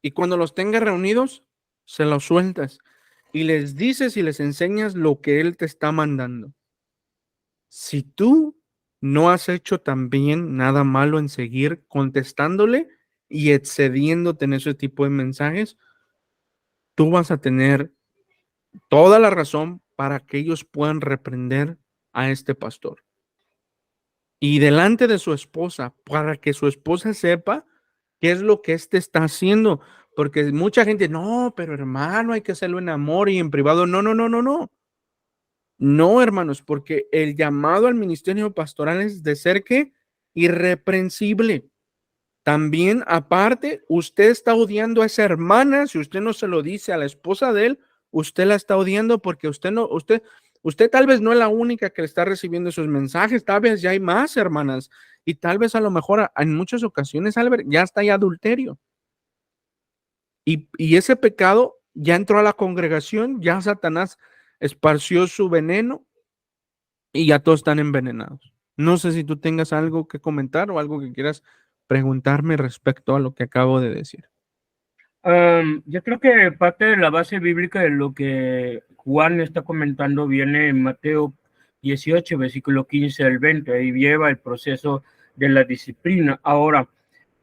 y cuando los tengas reunidos, se los sueltas y les dices y les enseñas lo que él te está mandando. Si tú no has hecho también nada malo en seguir contestándole y excediéndote en ese tipo de mensajes, tú vas a tener toda la razón para que ellos puedan reprender a este pastor. Y delante de su esposa, para que su esposa sepa qué es lo que éste está haciendo. Porque mucha gente, no, pero hermano, hay que hacerlo en amor y en privado. No, no, no, no, no. No, hermanos, porque el llamado al ministerio pastoral es de ser que irreprensible. También, aparte, usted está odiando a esa hermana. Si usted no se lo dice a la esposa de él, usted la está odiando porque usted tal vez no es la única que le está recibiendo esos mensajes. Tal vez ya hay más hermanas y tal vez a lo mejor en muchas ocasiones, Albert, ya está ahí adulterio. Y ese pecado ya entró a la congregación, ya Satanás esparció su veneno y ya todos están envenenados. No sé si tú tengas algo que comentar o algo que quieras preguntarme respecto a lo que acabo de decir. Yo creo que parte de la base bíblica de lo que Juan está comentando viene en Mateo 18, versículo 15 al 20, ahí lleva el proceso de la disciplina. Ahora,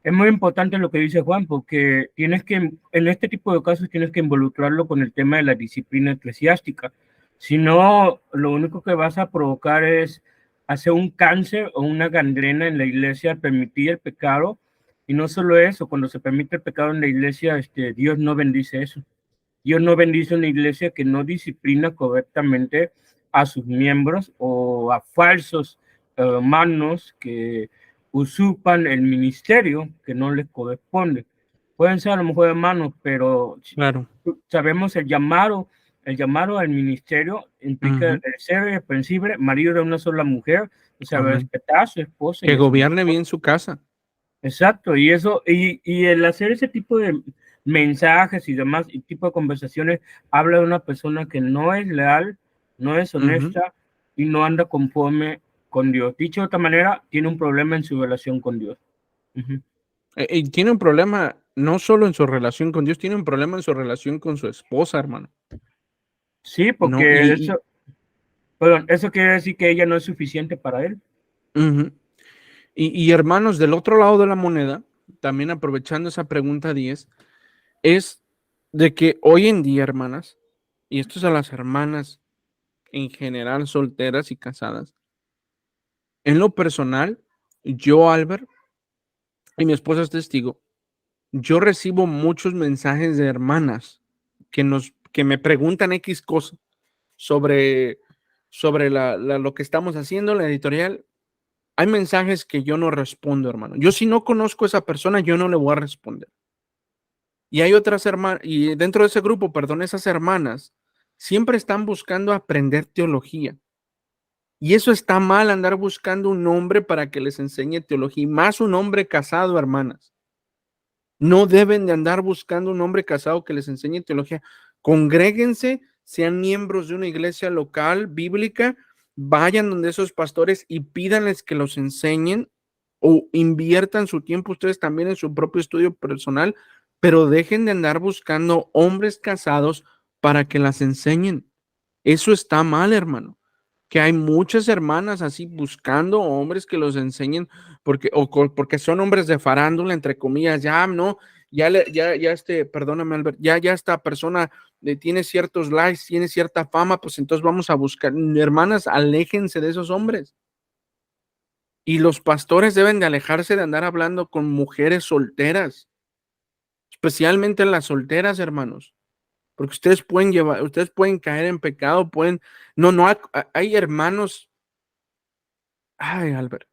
es muy importante lo que dice Juan, porque tienes que, en este tipo de casos, tienes que involucrarlo con el tema de la disciplina eclesiástica. Si no, lo único que vas a provocar es hacer un cáncer o una gangrena en la iglesia al permitir el pecado. Y no solo eso, cuando se permite el pecado en la iglesia, Dios no bendice eso. Dios no bendice una iglesia que no disciplina correctamente a sus miembros o a falsos hermanos que usurpan el ministerio que no les corresponde. Pueden ser a lo mejor hermanos, pero Claro. sabemos el llamado al ministerio implica el ser irreprensible, marido de una sola mujer, o sea, Amén. respetar a su esposa Que y a su gobierne bien su casa. exacto, y eso, y el hacer ese tipo de mensajes y demás, y tipo de conversaciones, habla de una persona que no es leal, no es honesta y no anda conforme con Dios. Dicho de otra manera, tiene un problema en su relación con Dios. Y tiene un problema no solo en su relación con Dios, tiene un problema en su relación con su esposa, hermano. Sí, No, porque eso, perdón, eso quiere decir que ella no es suficiente para él. Y hermanos, del otro lado de la moneda, también aprovechando esa pregunta 10, es de que hoy en día, hermanas, y esto es a las hermanas en general solteras y casadas, en lo personal, yo, Albert, y mi esposa es testigo, yo recibo muchos mensajes de hermanas que me preguntan X cosas sobre, lo que estamos haciendo, la editorial. Hay mensajes que yo no respondo, hermano. Yo si no conozco a esa persona, yo no le voy a responder. Y hay otras hermanas, y dentro de ese grupo, perdón, esas hermanas siempre están buscando aprender teología. Y eso está mal, andar buscando un hombre para que les enseñe teología, y más un hombre casado, hermanas. No deben de andar buscando un hombre casado que les enseñe teología. Congréguense, sean miembros de una iglesia local, bíblica, vayan donde esos pastores y pídanles que los enseñen o inviertan su tiempo ustedes también en su propio estudio personal, pero dejen de andar buscando hombres casados para que las enseñen. Eso está mal, hermano. Que hay muchas hermanas así buscando hombres que los enseñen porque son hombres de farándula, entre comillas, ya no, perdóname, Albert, ya esta persona tiene ciertos likes, tiene cierta fama, pues entonces vamos a buscar. Hermanas, aléjense de esos hombres. Y los pastores deben de alejarse de andar hablando con mujeres solteras, especialmente las solteras, hermanos, porque ustedes pueden caer en pecado, no, hay hermanos. Ay, Albert,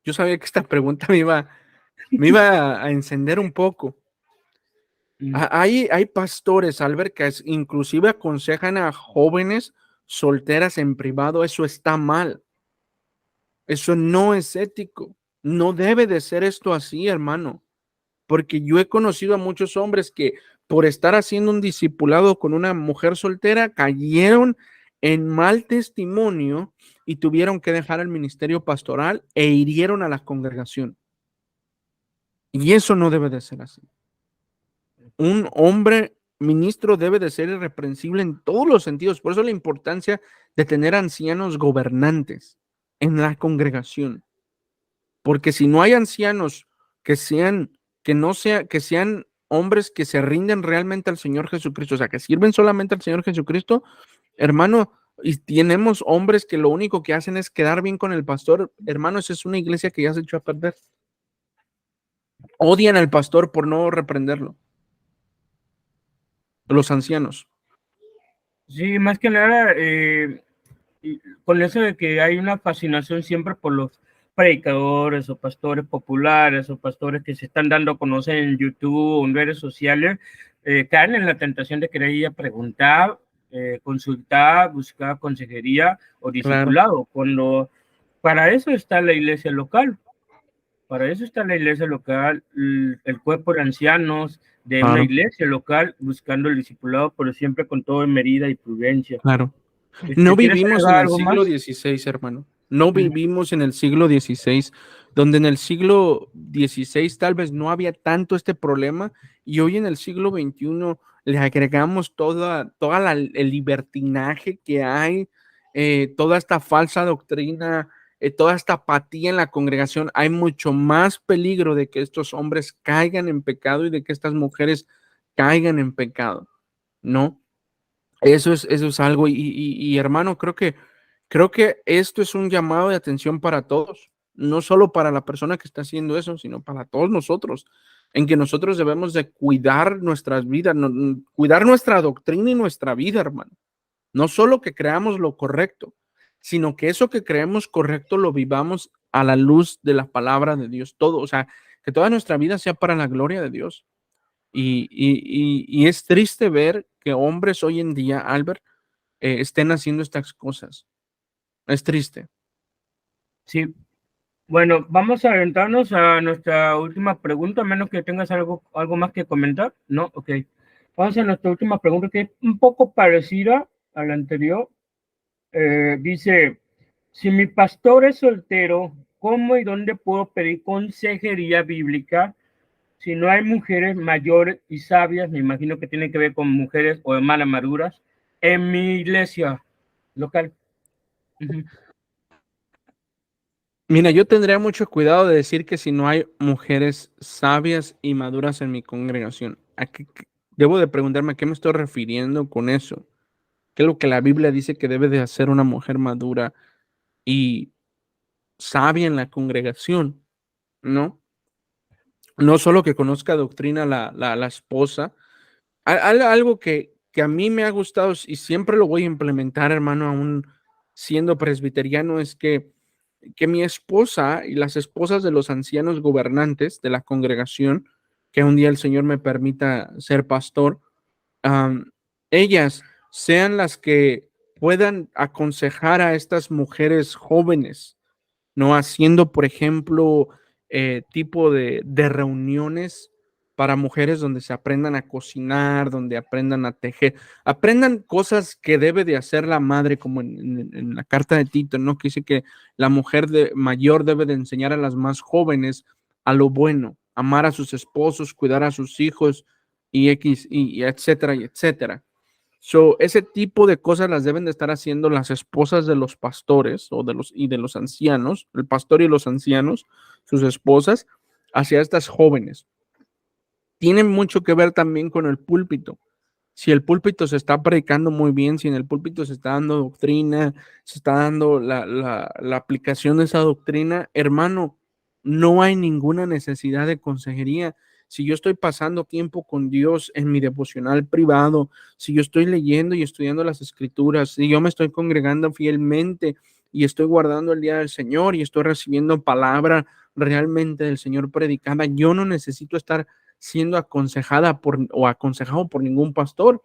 yo sabía que esta pregunta me iba a encender un poco. Hay pastores, Albert, que inclusive aconsejan a jóvenes solteras en privado. Eso está mal. Eso no es ético. No debe de ser esto así, hermano. Porque yo he conocido a muchos hombres que por estar haciendo un discipulado con una mujer soltera cayeron en mal testimonio y tuvieron que dejar el ministerio pastoral e hirieron a la congregación. Y eso no debe de ser así. Un hombre ministro debe de ser irreprensible en todos los sentidos. Por eso la importancia de tener ancianos gobernantes en la congregación. Porque si no hay ancianos que sean hombres que se rinden realmente al Señor Jesucristo, o sea, que sirven solamente al Señor Jesucristo, hermano, y tenemos hombres que lo único que hacen es quedar bien con el pastor, hermano, esa es una iglesia que ya se echó a perder. Odian al pastor por no reprenderlo. Los ancianos. Sí, más que nada, con eso de que hay una fascinación siempre por los predicadores o pastores populares o pastores que se están dando a conocer en YouTube o en redes sociales, caen en la tentación de querer ir a preguntar, consultar, buscar consejería o discipulado, cuando para eso está la iglesia local. Para eso está la iglesia local, el cuerpo de ancianos de una iglesia local buscando el discipulado, pero siempre con todo en medida y prudencia. Claro. No ¿Quieres vivimos en agregar el algo siglo más? XVI, hermano. No vivimos en el siglo XVI, donde en el siglo XVI tal vez no había tanto este problema y hoy en el siglo XXI le agregamos el libertinaje que hay, toda esta falsa doctrina, toda esta apatía en la congregación. Hay mucho más peligro de que estos hombres caigan en pecado y de que estas mujeres caigan en pecado, ¿no? Eso es algo, y hermano, creo que esto es un llamado de atención para todos, no solo para la persona que está haciendo eso, sino para todos nosotros. en que nosotros debemos de cuidar nuestras vidas, cuidar nuestra doctrina y nuestra vida, hermano. No solo que creamos lo correcto, sino que eso que creemos correcto lo vivamos a la luz de la palabra de Dios, todo, o sea, que toda nuestra vida sea para la gloria de Dios. Y es triste ver que hombres hoy en día, Albert, estén haciendo estas cosas. Es triste. Sí. Bueno, vamos a aventarnos a nuestra última pregunta, a menos que tengas algo más que comentar. No, ok. Vamos a nuestra última pregunta, que es un poco parecida a la anterior. Dice, si mi pastor es soltero, ¿cómo y dónde puedo pedir consejería bíblica si no hay mujeres mayores y sabias? Me imagino que tiene que ver con mujeres o hermanas maduras en mi iglesia local. Uh-huh. Mira, yo tendría mucho cuidado de decir que si no hay mujeres sabias y maduras en mi congregación. Debo de preguntarme a qué me estoy refiriendo con eso. ¿Qué es lo que la Biblia dice que debe de hacer una mujer madura y sabia en la congregación? ¿No? No solo que conozca doctrina la esposa. Algo que a mí me ha gustado y siempre lo voy a implementar, hermano, aún siendo presbiteriano, es que mi esposa y las esposas de los ancianos gobernantes de la congregación, que un día el Señor me permita ser pastor, ellas sean las que puedan aconsejar a estas mujeres jóvenes, ¿no? Haciendo, por ejemplo, tipo de reuniones para mujeres donde se aprendan a cocinar, donde aprendan a tejer, aprendan cosas que debe de hacer la madre, como en la carta de Tito, ¿no? Que dice que la mujer mayor debe de enseñar a las más jóvenes a lo bueno, amar a sus esposos, cuidar a sus hijos y etcétera, y etcétera. So, ese tipo de cosas las deben de estar haciendo las esposas de los pastores de los ancianos, el pastor y los ancianos, sus esposas, hacia estas jóvenes. Tiene mucho que ver también con el púlpito. Si el púlpito se está predicando muy bien, si en el púlpito se está dando doctrina, se está dando la aplicación de esa doctrina, hermano, no hay ninguna necesidad de consejería. Si yo estoy pasando tiempo con Dios en mi devocional privado, si yo estoy leyendo y estudiando las escrituras, si yo me estoy congregando fielmente y estoy guardando el día del Señor y estoy recibiendo palabra realmente del Señor predicada, yo no necesito estar siendo aconsejada o aconsejado por ningún pastor,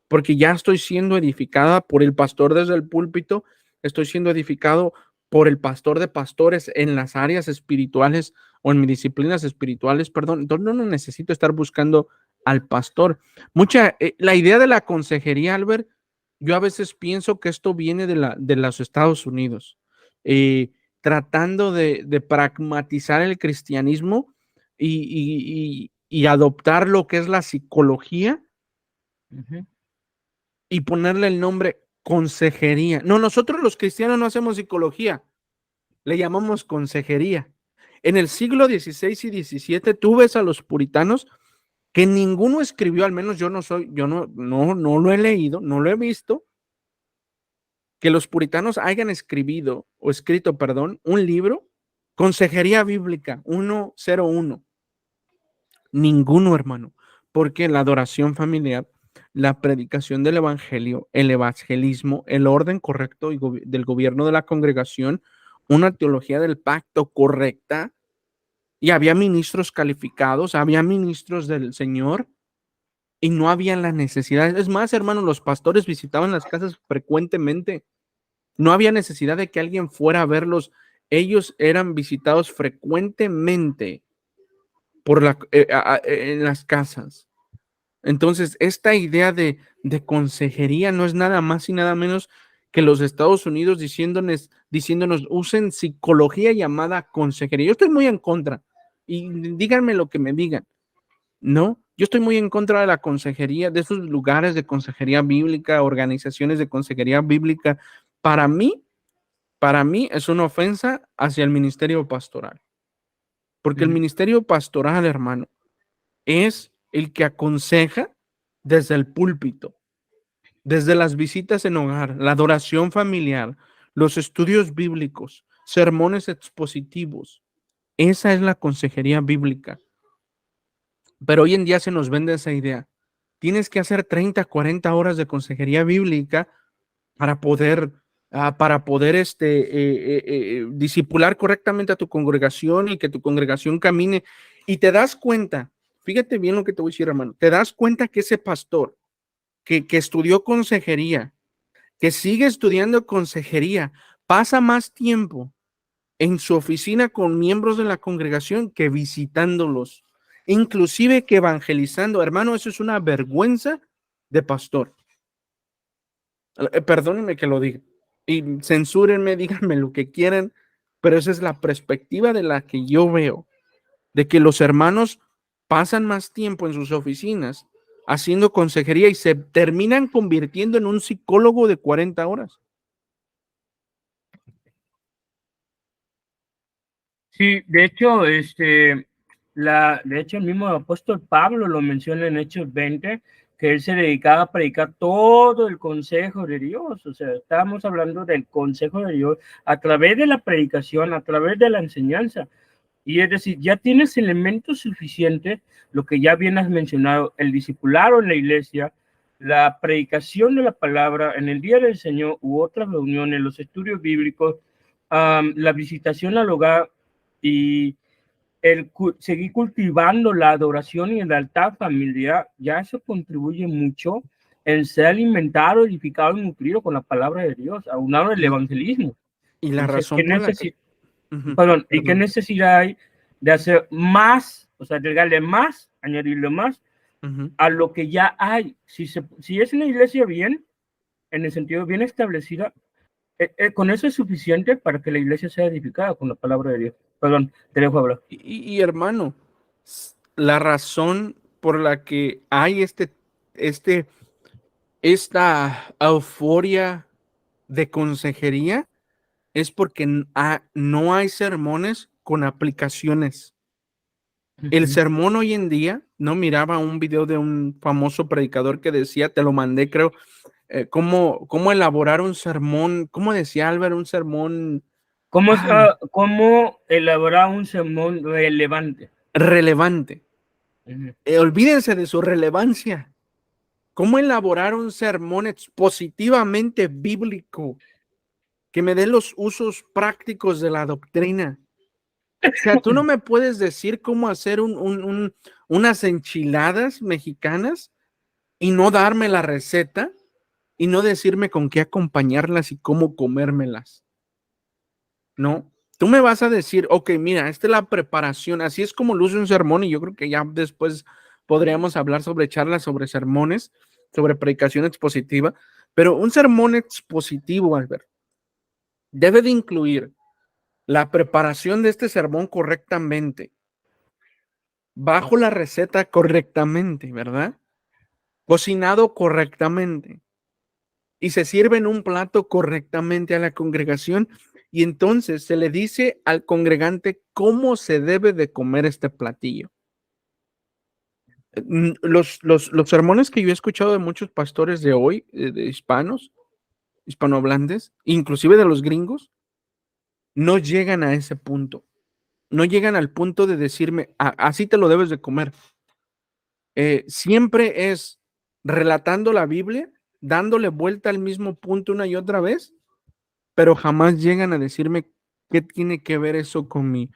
porque ya estoy siendo edificada por el pastor desde el púlpito, estoy siendo edificado por el pastor de pastores en las áreas espirituales o en mis disciplinas espirituales, perdón. Entonces no necesito estar buscando al pastor. La idea de la consejería, Albert, yo a veces pienso que esto viene de los Estados Unidos, tratando de pragmatizar el cristianismo y adoptar lo que es la psicología y ponerle el nombre consejería. No, nosotros los cristianos no hacemos psicología, le llamamos consejería. En el siglo XVI y XVII tú ves a los puritanos que ninguno escribió, al menos yo no lo he leído, no lo he visto, que los puritanos hayan escrito, perdón, un libro, Consejería Bíblica 101. Ninguno, hermano, porque la adoración familiar, la predicación del evangelio, el evangelismo, el orden correcto del gobierno de la congregación, una teología del pacto correcta, y había ministros calificados, había ministros del Señor, y no había la necesidad. Es más, hermano, los pastores visitaban las casas frecuentemente. No había necesidad de que alguien fuera a verlos. Ellos eran visitados frecuentemente en las casas. Entonces, esta idea de consejería no es nada más y nada menos que los Estados Unidos diciéndonos usen psicología llamada consejería. Yo estoy muy en contra, y díganme lo que me digan, ¿no? Yo estoy muy en contra de la consejería, de esos lugares de consejería bíblica, organizaciones de consejería bíblica. Para mí es una ofensa hacia el ministerio pastoral, porque el ministerio pastoral, hermano, es el que aconseja desde el púlpito, desde las visitas en hogar, la adoración familiar, los estudios bíblicos, sermones expositivos. Esa es la consejería bíblica. Pero hoy en día se nos vende esa idea. Tienes que hacer 30, 40 horas de consejería bíblica para poder, discipular correctamente a tu congregación y que tu congregación camine. Y te das cuenta, fíjate bien lo que te voy a decir, hermano, te das cuenta que ese pastor que estudió consejería, que sigue estudiando consejería, pasa más tiempo en su oficina con miembros de la congregación que visitándolos, inclusive que evangelizando. Hermano, eso es una vergüenza de pastor. Perdónenme que lo diga y censúrenme, díganme lo que quieran, pero esa es la perspectiva de la que yo veo, de que los hermanos pasan más tiempo en sus oficinas haciendo consejería y se terminan convirtiendo en un psicólogo de 40 horas. Sí, de hecho, de hecho, el mismo apóstol Pablo lo menciona en Hechos 20, que él se dedicaba a predicar todo el consejo de Dios. O sea, estábamos hablando del consejo de Dios a través de la predicación, a través de la enseñanza. Y es decir, ya tienes elementos suficientes, lo que ya bien has mencionado, el discipulado en la iglesia, la predicación de la palabra en el día del Señor u otras reuniones, los estudios bíblicos, la visitación al hogar y el seguir cultivando la adoración y el altar familiar, ya eso contribuye mucho en ser alimentado, edificado y nutrido con la palabra de Dios, aunado del evangelismo. Y la Entonces, razón por la que... perdón, ¿y qué Perdón. necesidad hay de hacer más, o sea, agregarle más, añadirle más a lo que ya hay? Si es una iglesia bien, en el sentido bien establecida, con eso es suficiente para que la iglesia sea edificada con la palabra de Dios. Perdón, te dejo hablar. Y hermano, la razón por la que hay esta euforia de consejería es porque no hay sermones con aplicaciones. El sermón hoy en día, no miraba un video de un famoso predicador que decía, te lo mandé, creo, cómo elaborar un sermón, ¿cómo decía Álvaro? Un sermón ¿Cómo elaborar un sermón relevante? relevante. Ujú. Olvídense de su relevancia. ¿Cómo elaborar un sermón expositivamente bíblico que me dé los usos prácticos de la doctrina? O sea, tú no me puedes decir cómo hacer unas enchiladas mexicanas y no darme la receta y no decirme con qué acompañarlas y cómo comérmelas. No, tú me vas a decir, ok, mira, esta es la preparación, así es como luce un sermón y yo creo que ya después podríamos hablar sobre charlas, sobre sermones, sobre predicación expositiva, pero un sermón expositivo, Albert, debe de incluir la preparación de este sermón correctamente, bajo la receta correctamente, ¿verdad? Cocinado correctamente y se sirve en un plato correctamente a la congregación y entonces se le dice al congregante cómo se debe de comer este platillo. Los sermones que yo he escuchado de muchos pastores de hoy, de hispanos, hispanohablantes, inclusive de los gringos, no llegan a ese punto. No llegan al punto de decirme, así te lo debes de comer. Siempre es relatando la Biblia, dándole vuelta al mismo punto una y otra vez, pero jamás llegan a decirme qué tiene que ver eso con mi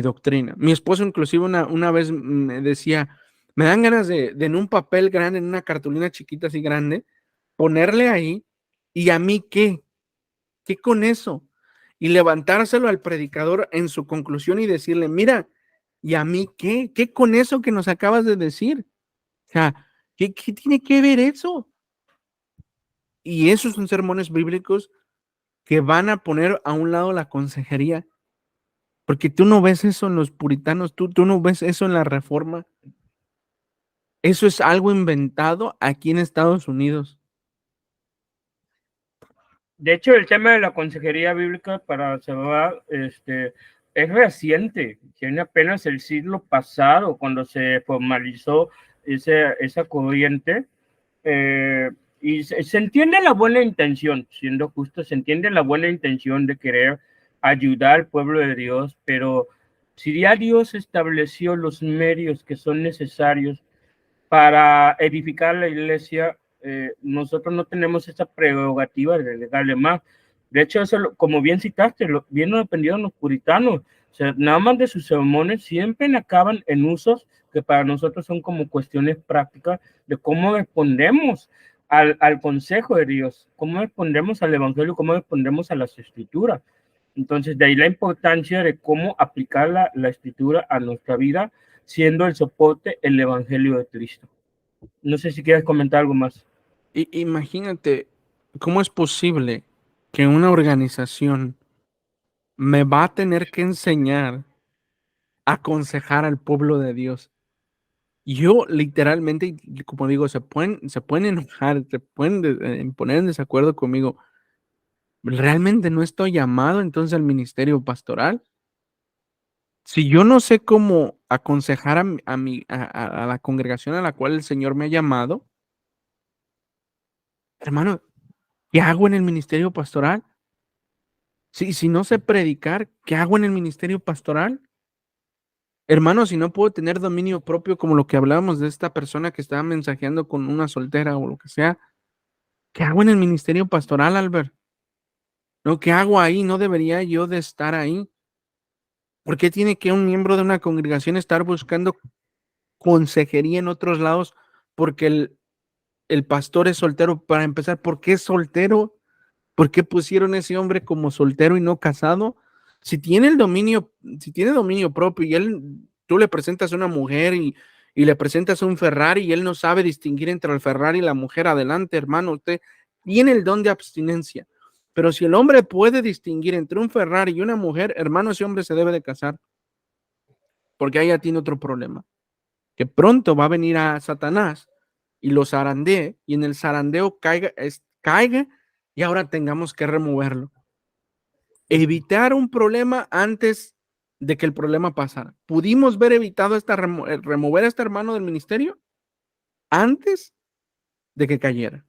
doctrina. Mi esposo inclusive una vez me decía, me dan ganas de en un papel grande, en una cartulina chiquita así grande, ponerle ahí, ¿y a mí qué? ¿Qué con eso? Y levantárselo al predicador en su conclusión y decirle, mira, ¿y a mí qué? ¿Qué con eso que nos acabas de decir? O sea, ¿qué tiene que ver eso? Y esos son sermones bíblicos que van a poner a un lado la consejería, porque tú no ves eso en los puritanos, tú no ves eso en la reforma. Eso es algo inventado aquí en Estados Unidos. De hecho, el tema de la consejería bíblica para cerrar, es reciente, tiene apenas el siglo pasado cuando se formalizó esa corriente, y se entiende la buena intención, siendo justo, se entiende la buena intención de querer ayudar al pueblo de Dios, pero Si ya Dios estableció los medios que son necesarios para edificar la iglesia, nosotros no tenemos esa prerrogativa de darle más. De hecho, eso, como bien citaste, bien lo aprendieron los puritanos. O sea, nada más de sus sermones siempre acaban en usos que para nosotros son como cuestiones prácticas de cómo respondemos al consejo de Dios, cómo respondemos al evangelio, cómo respondemos a las escrituras. Entonces, de ahí la importancia de cómo aplicar la escritura a nuestra vida, siendo el soporte el evangelio de Cristo. No sé si quieres comentar algo más. Imagínate, ¿cómo es posible que una organización me va a tener que enseñar a aconsejar al pueblo de Dios? Yo literalmente, como digo, se pueden enojar, se pueden poner en desacuerdo conmigo. ¿Realmente no estoy llamado entonces al ministerio pastoral? Si yo no sé cómo aconsejar a la congregación a la cual el Señor me ha llamado, hermano, ¿qué hago en el ministerio pastoral? Si no sé predicar, ¿qué hago en el ministerio pastoral? Hermano, si no puedo tener dominio propio, como lo que hablábamos de esta persona que estaba mensajeando con una soltera o lo que sea, ¿qué hago en el ministerio pastoral, Albert? ¿No? ¿Qué hago ahí? ¿No debería yo de estar ahí? ¿Por qué tiene que un miembro de una congregación estar buscando consejería en otros lados? Porque el pastor es soltero. Para empezar, ¿por qué es soltero? ¿Por qué pusieron ese hombre como soltero y no casado? Si tiene si tiene dominio propio y tú le presentas a una mujer y le presentas un Ferrari y él no sabe distinguir entre el Ferrari y la mujer, adelante, hermano, usted tiene el don de abstinencia. Pero si el hombre puede distinguir entre un Ferrari y una mujer, hermano, ese hombre se debe de casar, porque ahí ya tiene otro problema, que pronto va a venir a Satanás y lo zarandee, y en el zarandeo caiga y ahora tengamos que removerlo. Evitar un problema antes de que el problema pasara. ¿Pudimos ver evitado remover a este hermano del ministerio antes de que cayera?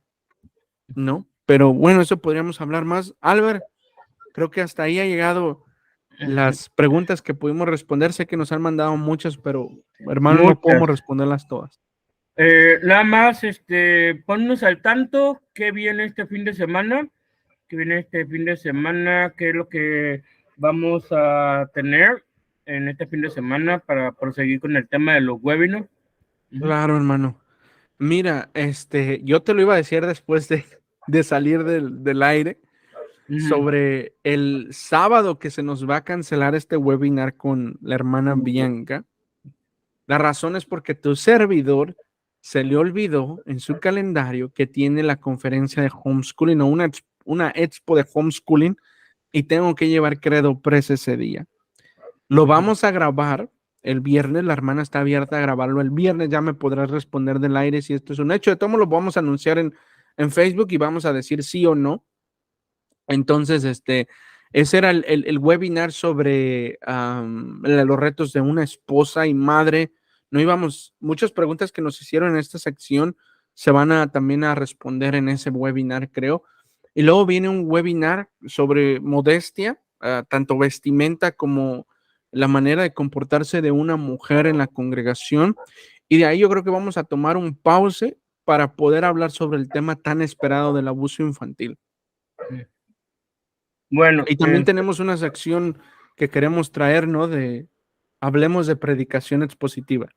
No, pero bueno, eso podríamos hablar más. Albert, creo que hasta ahí ha llegado las preguntas que pudimos responder. Sé que nos han mandado muchas, pero hermano, no podemos Muchas. responderlas todas. Nada más, ponnos al tanto qué viene este fin de semana, qué es lo que vamos a tener en este fin de semana para proseguir con el tema de los webinars. Claro, hermano. Mira, yo te lo iba a decir después de salir del aire sobre el sábado que se nos va a cancelar este webinar con la hermana Bianca. La razón es porque tu servidor se le olvidó en su calendario que tiene la conferencia de homeschooling o una expo de homeschooling y tengo que llevar Credo Press ese día. Lo vamos a grabar el viernes, la hermana está abierta a grabarlo el viernes, ya me podrás responder del aire si esto es un hecho. De todo lo vamos a anunciar en Facebook y vamos a decir sí o no. Entonces, ese era el webinar sobre los retos de una esposa y madre. No íbamos, muchas preguntas que nos hicieron en esta sección se van también a responder en ese webinar, creo. Y luego viene un webinar sobre modestia, tanto vestimenta como la manera de comportarse de una mujer en la congregación. Y de ahí yo creo que vamos a tomar un pause para poder hablar sobre el tema tan esperado del abuso infantil. Bueno, Y también tenemos una sección que queremos traer, ¿no? Hablemos de predicación expositiva.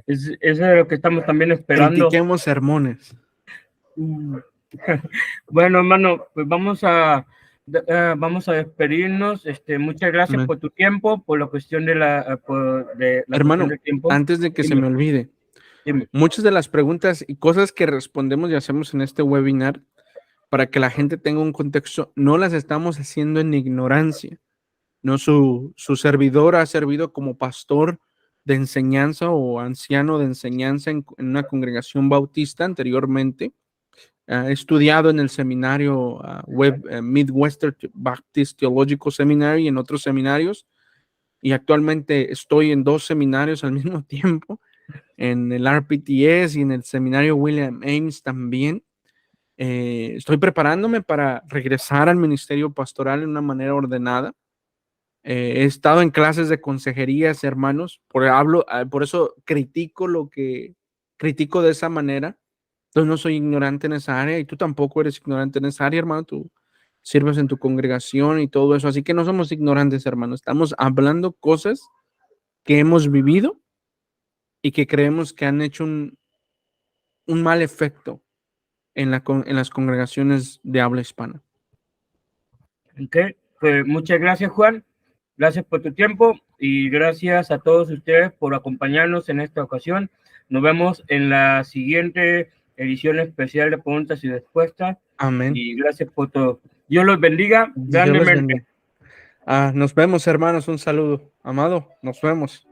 eso es lo que estamos también esperando. Critiquemos sermones. Bueno, hermano, pues vamos a despedirnos. Muchas gracias Amén. por tu tiempo, por la cuestión de la Hermano, cuestión del tiempo. antes de que se me olvide, Dime. muchas de las preguntas y cosas que respondemos y hacemos en este webinar, para que la gente tenga un contexto, no las estamos haciendo en ignorancia. No, su servidor ha servido como pastor de enseñanza o anciano de enseñanza en una congregación bautista anteriormente. He estudiado en el seminario Midwestern Baptist Theological Seminary y en otros seminarios, y actualmente estoy en 2 seminarios al mismo tiempo, en el RPTS y en el seminario William Ames también. Estoy preparándome para regresar al ministerio pastoral de una manera ordenada. He estado en clases de consejerías, hermanos, por eso critico de esa manera. Entonces no soy ignorante en esa área y tú tampoco eres ignorante en esa área, hermano. Tú sirves en tu congregación y todo eso. Así que no somos ignorantes, hermano. Estamos hablando cosas que hemos vivido y que creemos que han hecho un mal efecto en las congregaciones de habla hispana. Ok, pues muchas gracias, Juan. Gracias por tu tiempo y gracias a todos ustedes por acompañarnos en esta ocasión. Nos vemos en la siguiente edición especial de preguntas y respuestas. Amén. Y gracias por todo. Dios los bendiga Dios les grandemente. bendiga. Nos vemos, hermanos. Un saludo. Amado, nos vemos.